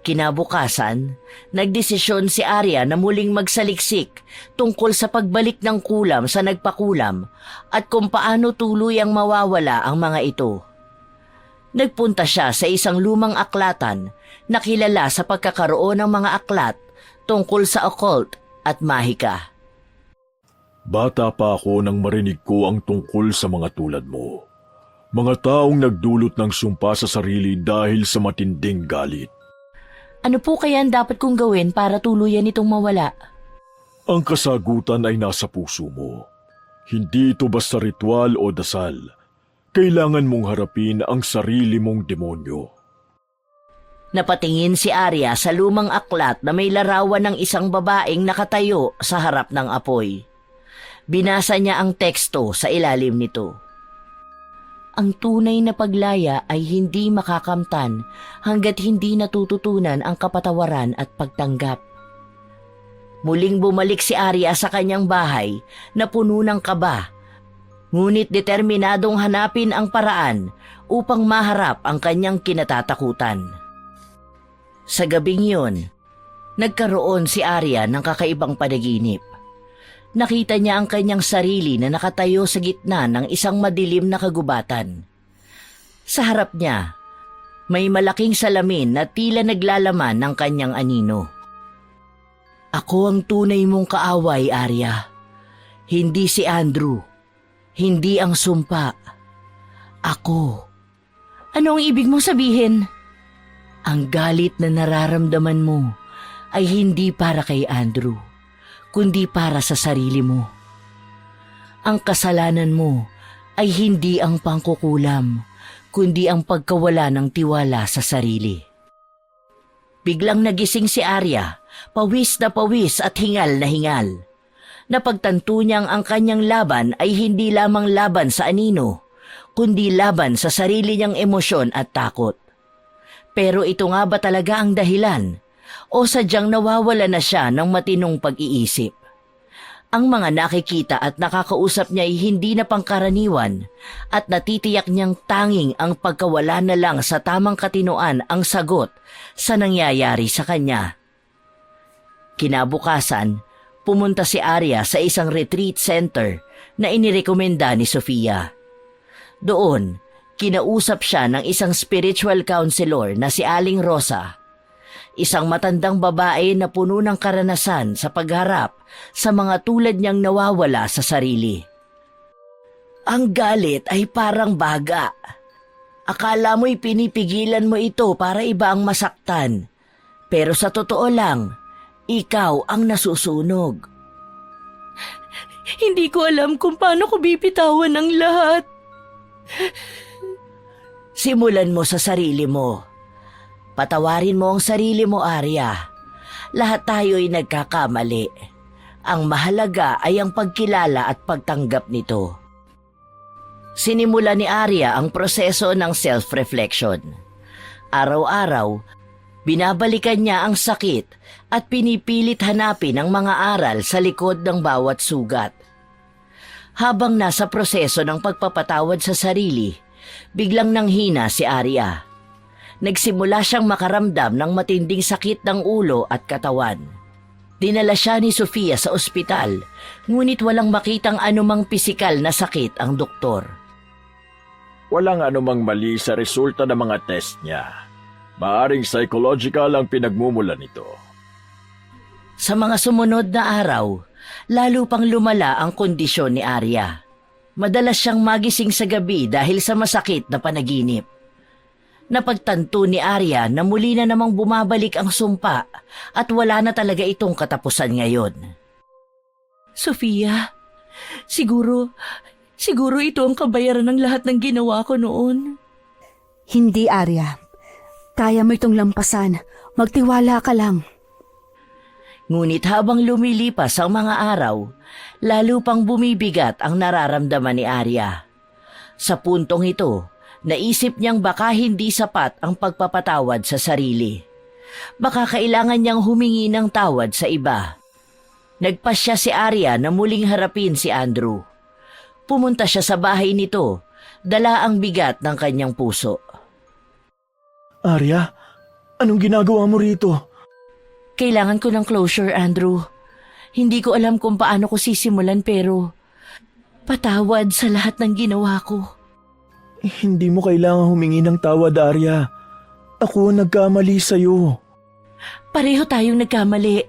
A: Kinabukasan, nagdesisyon si Arya na muling magsaliksik tungkol sa pagbalik ng kulam sa nagpakulam at kung paano tuluyang mawawala ang mga ito. Nagpunta siya sa isang lumang aklatan na kilala sa pagkakaroon ng mga aklat tungkol sa occult at mahika.
D: Bata pa ako nang marinig ko ang tungkol sa mga tulad mo. Mga taong nagdulot ng sumpa sa sarili dahil sa matinding galit.
A: Ano po kaya ang dapat kong gawin para tuluyan itong mawala?
D: Ang kasagutan ay nasa puso mo. Hindi ito basta ritual o dasal. Kailangan mong harapin ang sarili mong demonyo.
A: Napatingin si Arya sa lumang aklat na may larawan ng isang babaeng nakatayo sa harap ng apoy. Binasa niya ang teksto sa ilalim nito. Ang tunay na paglaya ay hindi makakamtan hanggat hindi natututunan ang kapatawaran at pagtanggap. Muling bumalik si Arya sa kanyang bahay na puno ng kaba, ngunit determinadong hanapin ang paraan upang maharap ang kanyang kinatatakutan. Sa gabing yun, nagkaroon si Arya ng kakaibang panaginip. Nakita niya ang kanyang sarili na nakatayo sa gitna ng isang madilim na kagubatan. Sa harap niya, may malaking salamin na tila naglalaman ng kanyang anino. Ako ang tunay mong kaaway, Arya. Hindi si Andrew. Hindi ang sumpa. Ako. Ano ang ibig mong sabihin? Ang galit na nararamdaman mo ay hindi para kay Andrew, kundi para sa sarili mo. Ang kasalanan mo ay hindi ang pangkukulam, kundi ang pagkawala ng tiwala sa sarili. Biglang nagising si Arya, pawis na pawis at hingal na hingal. Napagtanto niyang ang kanyang laban ay hindi lamang laban sa anino, kundi laban sa sarili niyang emosyon at takot. Pero ito nga ba talaga ang dahilan o sadyang nawawala na siya ng matinong pag-iisip. Ang mga nakikita at nakakausap niya ay hindi na pangkaraniwan at natitiyak niyang tanging ang pagkawala na lang sa tamang katinoan ang sagot sa nangyayari sa kanya. Kinabukasan, pumunta si Arya sa isang retreat center na inirekomenda ni Sofia. Doon, kinausap siya ng isang spiritual counselor na si Aling Rosa, isang matandang babae na puno ng karanasan sa pagharap sa mga tulad niyang nawawala sa sarili. Ang galit ay parang baga. Akala mo'y pinipigilan mo ito para iba ang masaktan, pero sa totoo lang, ikaw ang nasusunog. Hindi ko alam kung paano ko bibitawan ang lahat. Simulan mo sa sarili mo. Patawarin mo ang sarili mo, Arya. Lahat tayo'y nagkakamali. Ang mahalaga ay ang pagkilala at pagtanggap nito. Sinimula ni Arya ang proseso ng self-reflection. Araw-araw, binabalikan niya ang sakit at pinipilit hanapin ang mga aral sa likod ng bawat sugat. Habang nasa proseso ng pagpapatawad sa sarili, biglang nanghina si Arya. Nagsimula siyang makaramdam ng matinding sakit ng ulo at katawan. Dinala siya ni Sofia sa ospital, ngunit walang makitang anumang pisikal na sakit ang doktor.
D: Walang anumang mali sa resulta ng mga test niya. Maaring psychological ang pinagmumulan nito.
A: Sa mga sumunod na araw, lalo pang lumala ang kondisyon ni Arya. Madalas siyang magising sa gabi dahil sa masakit na panaginip. Napagtanto ni Arya na muli na namang bumabalik ang sumpa at wala na talaga itong katapusan ngayon. Sofia, siguro ito ang kabayaran ng lahat ng ginawa ko noon.
C: Hindi, Arya. Kaya mo itong lampasan. Magtiwala ka lang.
A: Ngunit habang lumilipas ang mga araw, lalo pang bumibigat ang nararamdaman ni Arya. Sa puntong ito, naisip niyang baka hindi sapat ang pagpapatawad sa sarili. Baka kailangan niyang humingi ng tawad sa iba. Nagpasya si Arya na muling harapin si Andrew. Pumunta siya sa bahay nito, dala ang bigat ng kanyang puso.
B: Arya, anong ginagawa mo rito?
A: Kailangan ko ng closure, Andrew. Hindi ko alam kung paano ko sisimulan pero patawad sa lahat ng ginawa ko.
B: Hindi mo kailangan humingi ng tawad, Arya. Ako ang nagkamali sa'yo.
A: Pareho tayong nagkamali,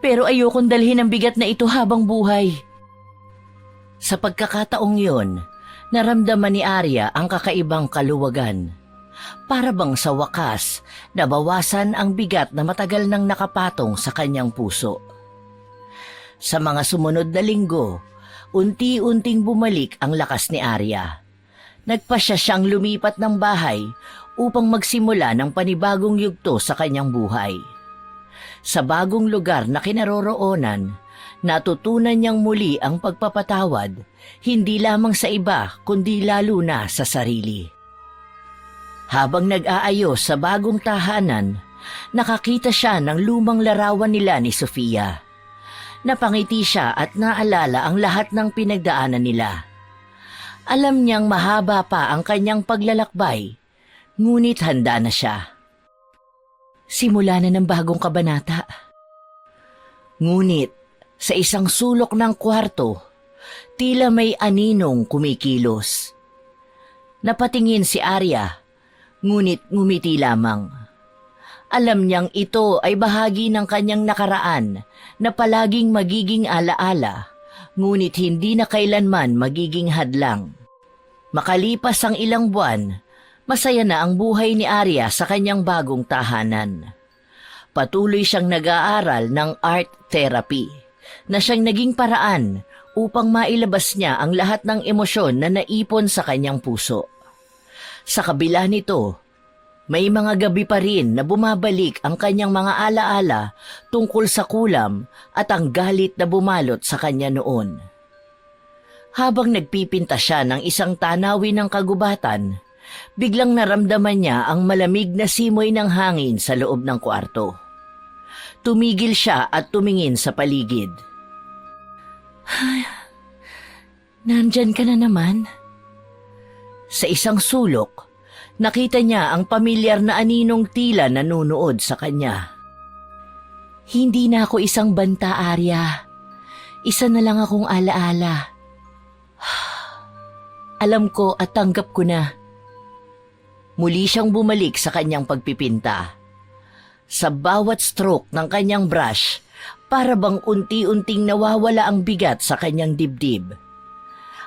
A: pero ayokong dalhin ang bigat na ito habang buhay. Sa pagkakataong yon, naramdaman ni Arya ang kakaibang kaluwagan. Para bang sa wakas, nabawasan ang bigat na matagal nang nakapatong sa kanyang puso. Sa mga sumunod na linggo, unti-unting bumalik ang lakas ni Arya. Nagpasya siyang lumipat ng bahay upang magsimula ng panibagong yugto sa kanyang buhay. Sa bagong lugar na kinaroroonan, natutunan niyang muli ang pagpapatawad, hindi lamang sa iba kundi lalo na sa sarili. Habang nag-aayos sa bagong tahanan, nakakita siya ng lumang larawan nila ni Sofia. Napangiti siya at naalala ang lahat ng pinagdaanan nila. Alam niyang mahaba pa ang kanyang paglalakbay, ngunit handa na siya. Simula na ng bagong kabanata. Ngunit sa isang sulok ng kwarto, tila may aninong kumikilos. Napatingin si Arya, ngunit ngumiti lamang. Alam niyang ito ay bahagi ng kanyang nakaraan na palaging magiging alaala, ngunit hindi na kailanman magiging hadlang. Makalipas ang ilang buwan, masaya na ang buhay ni Arya sa kanyang bagong tahanan. Patuloy siyang nag-aaral ng art therapy, na siyang naging paraan upang mailabas niya ang lahat ng emosyon na naipon sa kanyang puso. Sa kabila nito, may mga gabi pa rin na bumabalik ang kanyang mga alaala tungkol sa kulam at ang galit na bumalot sa kanya noon. Habang nagpipinta siya ng isang tanawin ng kagubatan, biglang naramdaman niya ang malamig na simoy ng hangin sa loob ng kwarto. Tumigil siya at tumingin sa paligid. Nandyan ka na naman. Sa isang sulok, nakita niya ang pamilyar na aninong tila nanunood sa kanya. Hindi na ako isang banta, Arya. Isa na lang akong alaala. Alam ko at tanggap ko na. Muli siyang bumalik sa kanyang pagpipinta. Sa bawat stroke ng kanyang brush, para bang unti-unting nawawala ang bigat sa kanyang dibdib.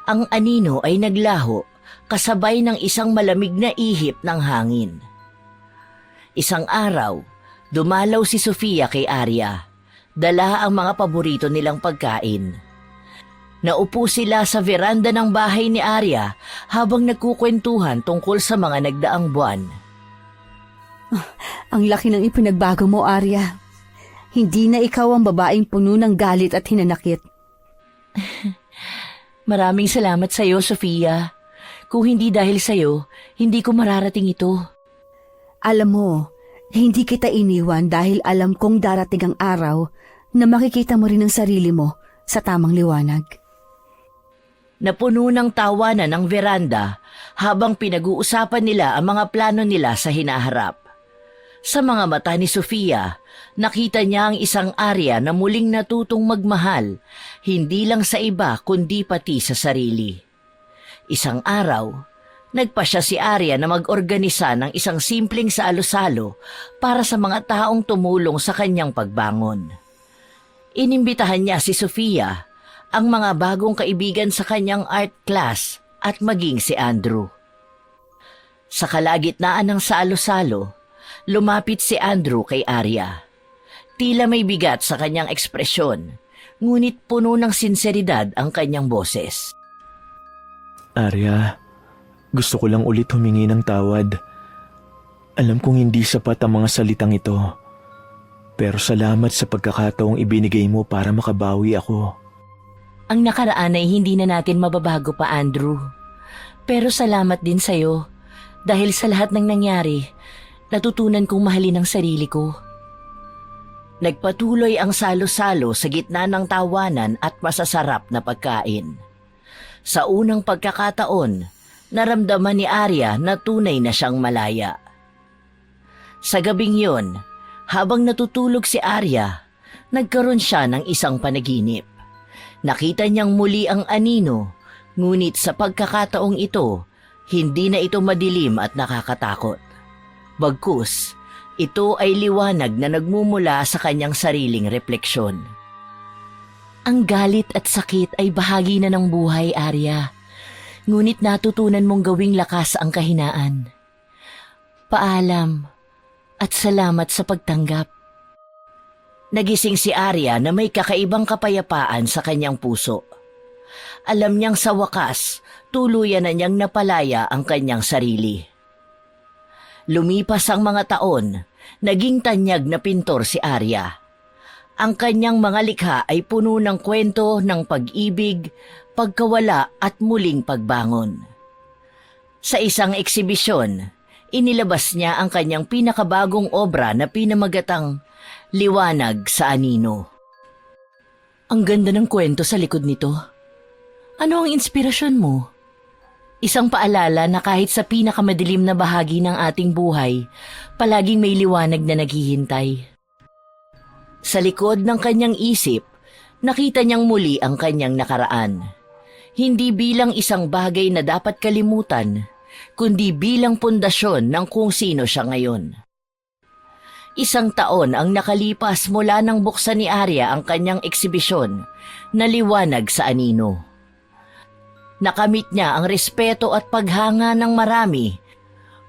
A: Ang anino ay naglaho kasabay ng isang malamig na ihip ng hangin. Isang araw, dumalaw si Sofia kay Arya. Dala ang mga paborito nilang pagkain. Naupo sila sa veranda ng bahay ni Arya habang nagkukwentuhan tungkol sa mga nagdaang buwan.
C: Ang laki ng ipinagbago mo, Arya. Hindi na ikaw ang babaeng puno ng galit at hinanakit.
A: Maraming salamat sa iyo, Sofia. Kung hindi dahil sa iyo, hindi ko mararating ito.
C: Alam mo, hindi kita iniwan dahil alam kong darating ang araw na makikita mo rin ang sarili mo sa tamang liwanag.
A: Napuno ng tawanan ang veranda habang pinag-uusapan nila ang mga plano nila sa hinaharap. Sa mga mata ni Sofia, nakita niya ang isang Arya na muling natutong magmahal, hindi lang sa iba kundi pati sa sarili. Isang araw, nagpasya si Arya na mag-organisa ng isang simpleng salo-salo para sa mga taong tumulong sa kanyang pagbangon. Inimbitahan niya si Sofia, ang mga bagong kaibigan sa kanyang art class at maging si Andrew. Sa kalagitnaan ng salo-salo, lumapit si Andrew kay Arya. Tila may bigat sa kanyang ekspresyon, ngunit puno ng sinseridad ang kanyang boses.
B: Arya, gusto ko lang ulit humingi ng tawad. Alam kong hindi sapat ang mga salitang ito. Pero salamat sa pagkakataong ibinigay mo para makabawi ako.
A: Ang nakaraan ay hindi na natin mababago pa, Andrew. Pero salamat din sa'yo. Dahil sa lahat ng nangyari, natutunan kong mahalin ang sarili ko. Nagpatuloy ang salo-salo sa gitna ng tawanan at masasarap na pagkain. Sa unang pagkakataon, naramdaman ni Arya na tunay na siyang malaya. Sa gabing yon, habang natutulog si Arya, nagkaroon siya ng isang panaginip. Nakita niyang muli ang anino, ngunit sa pagkakataong ito, hindi na ito madilim at nakakatakot. Bagkus, ito ay liwanag na nagmumula sa kanyang sariling refleksyon. Ang galit at sakit ay bahagi na ng buhay, Arya. Ngunit natutunan mong gawing lakas ang kahinaan. Paalam at salamat sa pagtanggap. Nagising si Arya na may kakaibang kapayapaan sa kanyang puso. Alam niyang sa wakas, tuluyan na niyang napalaya ang kanyang sarili. Lumipas ang mga taon, naging tanyag na pintor si Arya. Ang kanyang mga likha ay puno ng kwento ng pag-ibig, pagkawala at muling pagbangon. Sa isang eksibisyon, inilabas niya ang kanyang pinakabagong obra na pinamagatang Liwanag sa Anino. Ang ganda ng kwento sa likod nito. Ano ang inspirasyon mo? Isang paalala na kahit sa pinakamadilim na bahagi ng ating buhay, palaging may liwanag na naghihintay. Sa likod ng kanyang isip, nakita niyang muli ang kanyang nakaraan. Hindi bilang isang bagay na dapat kalimutan, kundi bilang pundasyon ng kung sino siya ngayon. Isang taon ang nakalipas mula nang buksan ni Arya ang kanyang eksibisyon na Liwanag sa Anino. Nakamit niya ang respeto at paghanga ng marami,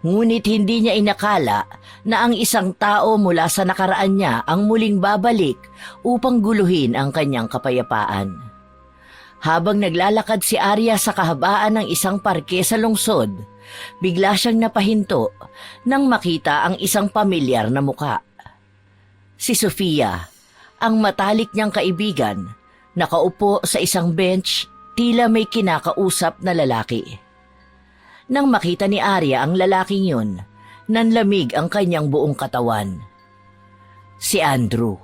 A: ngunit hindi niya inakala na ang isang tao mula sa nakaraan niya ang muling babalik upang guluhin ang kanyang kapayapaan. Habang naglalakad si Arya sa kahabaan ng isang parke sa lungsod, bigla siyang napahinto nang makita ang isang pamilyar na muka. Si Sofia, ang matalik niyang kaibigan, nakaupo sa isang bench, tila may kinakausap na lalaki. Nang makita ni Arya ang lalaking yun, nanlamig ang kanyang buong katawan. Si Andrew.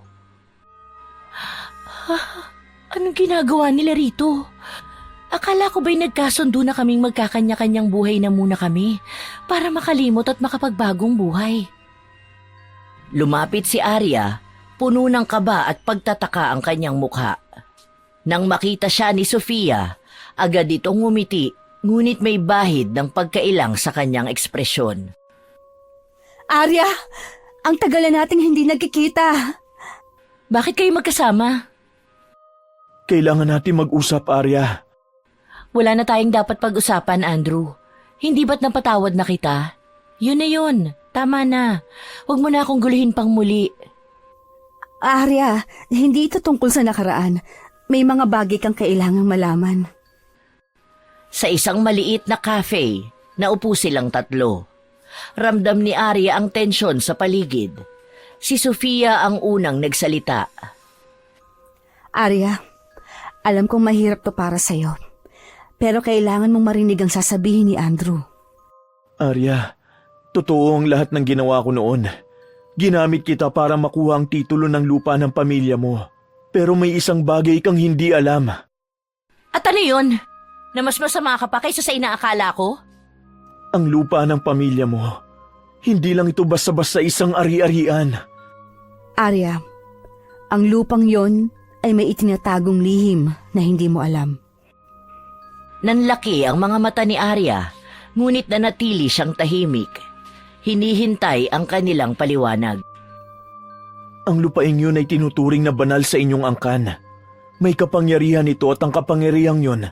A: Anong ginagawa nila rito? Akala ko ba'y nagkasundo na kaming magkakanya-kanyang buhay na muna kami para makalimot at makapagbagong buhay. Lumapit si Arya, puno ng kaba at pagtataka ang kanyang mukha. Nang makita siya ni Sofia, agad itong ngumiti, ngunit may bahid ng pagkailang sa kanyang ekspresyon.
C: Arya, ang tagal na nating hindi nagkikita.
A: Bakit kayo magkasama?
B: Kailangan natin mag-usap, Arya.
A: Wala na tayong dapat pag-usapan, Andrew. Hindi ba't napatawad na kita? Yun na yun. Tama na. Huwag mo na akong guluhin pang muli.
C: Arya, hindi ito tungkol sa nakaraan. May mga bagay kang kailangang malaman.
A: Sa isang maliit na cafe, naupo silang tatlo. Ramdam ni Arya ang tensyon sa paligid. Si Sofia ang unang nagsalita.
C: Arya, alam kong mahirap to para sa'yo. Pero kailangan mong marinig ang sasabihin ni Andrew.
B: Arya, totoo ang lahat ng ginawa ko noon. Ginamit kita para makuha ang titulo ng lupa ng pamilya mo. Pero may isang bagay kang hindi alam.
A: At ano yun? Na mas masama ka pa kaysa sa inaakala ko?
B: Ang lupa ng pamilya mo, hindi lang ito basta-basta isang ari-arian.
C: Arya, ang lupang yon ay may itinatagong lihim na hindi mo alam.
A: Nanlaki ang mga mata ni Arya, ngunit nanatili siyang tahimik. Hinihintay ang kanilang paliwanag.
B: Ang lupaing yun ay tinuturing na banal sa inyong angkan. May kapangyarihan ito at ang kapangyarihang yun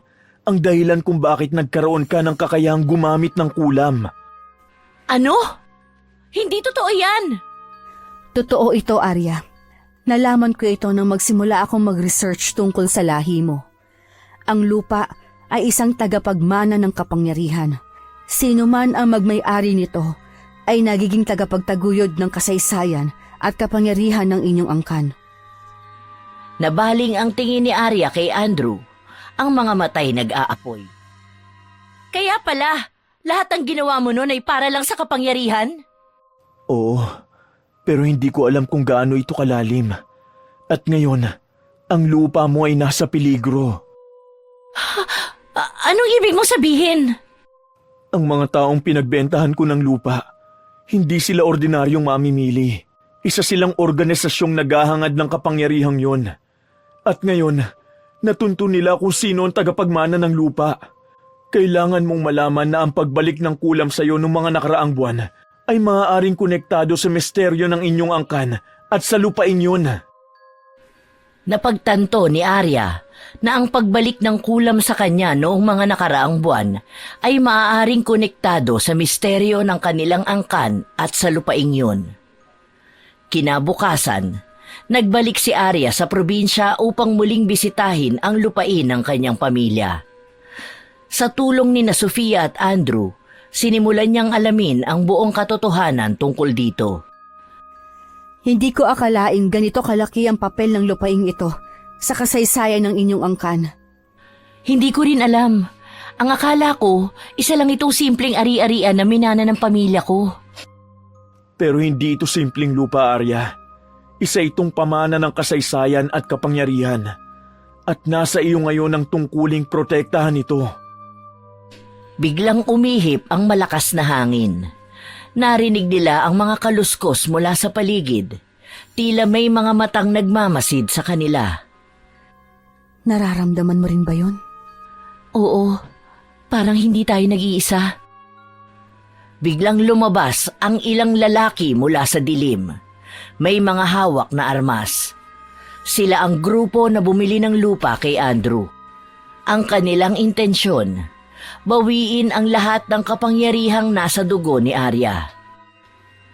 B: ang dahilan kung bakit nagkaroon ka ng kakayahang gumamit ng kulam.
A: Ano? Hindi totoo yan!
C: Totoo ito, Arya. Nalaman ko ito nang magsimula akong mag-research tungkol sa lahi mo. Ang lupa ay isang tagapagmana ng kapangyarihan. Sino man ang magmay-ari nito ay nagiging tagapagtaguyod ng kasaysayan at kapangyarihan ng inyong angkan.
A: Nabaling ang tingin ni Arya kay Andrew. Ang mga matay nag-aapoy. Kaya pala, lahat ng ginawa mo noon ay para lang sa kapangyarihan?
B: Oo, pero hindi ko alam kung gaano ito kalalim. At ngayon, ang lupa mo ay nasa peligro.
A: Anong ibig mong sabihin?
B: Ang mga taong pinagbentahan ko ng lupa, hindi sila ordinaryong mamimili. Isa silang organisasyong naghahangad ng kapangyarihang yon. At ngayon, natunto nila kung sino ang tagapagmana ng lupa. Kailangan mong malaman na ang pagbalik ng kulam sa iyo noong mga nakaraang buwan ay maaaring konektado sa misteryo ng inyong angkan at sa lupain yun.
A: Napagtanto ni Arya na ang pagbalik ng kulam sa kanya noong mga nakaraang buwan ay maaaring konektado sa misteryo ng kanilang angkan at sa lupaing yun. Kinabukasan, nagbalik si Arya sa probinsya upang muling bisitahin ang lupain ng kanyang pamilya. Sa tulong ni Sofia at Andrew, sinimulan niyang alamin ang buong katotohanan tungkol dito.
C: Hindi ko akalaing ganito kalaki ang papel ng lupaing ito sa kasaysayan ng inyong angkan.
A: Hindi ko rin alam. Ang akala ko, isa lang itong simpleng ari-arian na minana ng pamilya ko.
B: Pero hindi ito simpleng lupa, Arya. Isa itong pamana ng kasaysayan at kapangyarihan. At nasa iyo ngayon ang tungkuling protektahan ito.
A: Biglang umihip ang malakas na hangin. Narinig nila ang mga kaluskos mula sa paligid. Tila may mga matang nagmamasid sa kanila.
C: Nararamdaman mo rin ba yun?
A: Oo, parang hindi tayo nag-iisa. Biglang lumabas ang ilang lalaki mula sa dilim. May mga hawak na armas. Sila ang grupo na bumili ng lupa kay Andrew. Ang kanilang intensyon, bawiin ang lahat ng kapangyarihang nasa dugo ni Arya.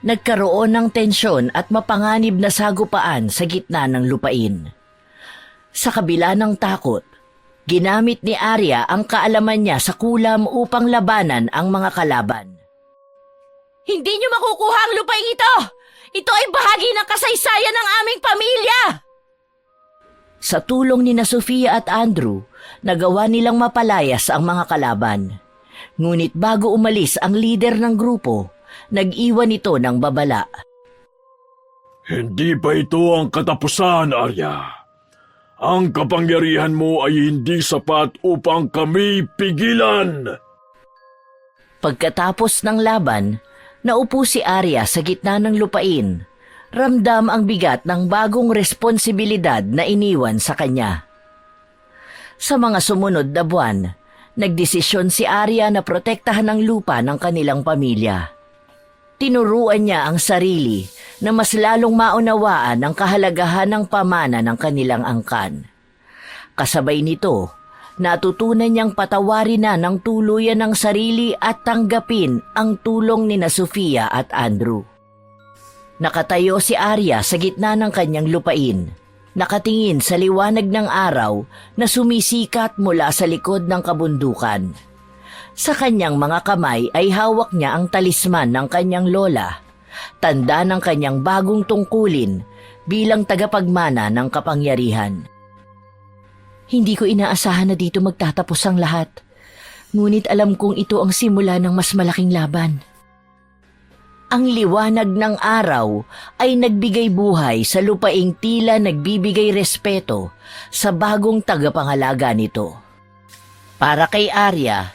A: Nagkaroon ng tensyon at mapanganib na sagupaan sa gitna ng lupain. Sa kabila ng takot, ginamit ni Arya ang kaalaman niya sa kulam upang labanan ang mga kalaban. Hindi niyo makukuha ang lupain ito! Ito ay bahagi ng kasaysayan ng aming pamilya! Sa tulong ni Sofia at Andrew, nagawa nilang mapalayas ang mga kalaban. Ngunit bago umalis ang lider ng grupo, nag-iwan ito ng babala.
D: Hindi pa ito ang katapusan, Arya. Ang kapangyarihan mo ay hindi sapat upang kami pigilan.
A: Pagkatapos ng laban, naupo si Arya sa gitna ng lupain. Ramdam ang bigat ng bagong responsibilidad na iniwan sa kanya. Sa mga sumunod na buwan, nagdesisyon si Arya na protektahan ang lupa ng kanilang pamilya. Tinuruan niya ang sarili na mas lalong maunawaan ang kahalagahan ng pamana ng kanilang angkan. Kasabay nito, natutunan niyang patawarin na ng tuluyan ng sarili at tanggapin ang tulong ni na Sofia at Andrew. Nakatayo si Arya sa gitna ng kanyang lupain, nakatingin sa liwanag ng araw na sumisikat mula sa likod ng kabundukan. Sa kanyang mga kamay ay hawak niya ang talisman ng kanyang lola, tanda ng kanyang bagong tungkulin bilang tagapagmana ng kapangyarihan. Hindi ko inaasahan na dito magtatapos ang lahat, ngunit alam kong ito ang simula ng mas malaking laban. Ang liwanag ng araw ay nagbigay buhay sa lupaing tila nagbibigay respeto sa bagong tagapangalaga nito. Para kay Arya,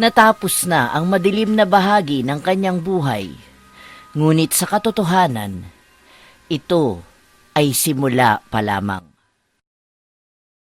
A: natapos na ang madilim na bahagi ng kanyang buhay. Ngunit sa katotohanan, ito ay simula pa lamang.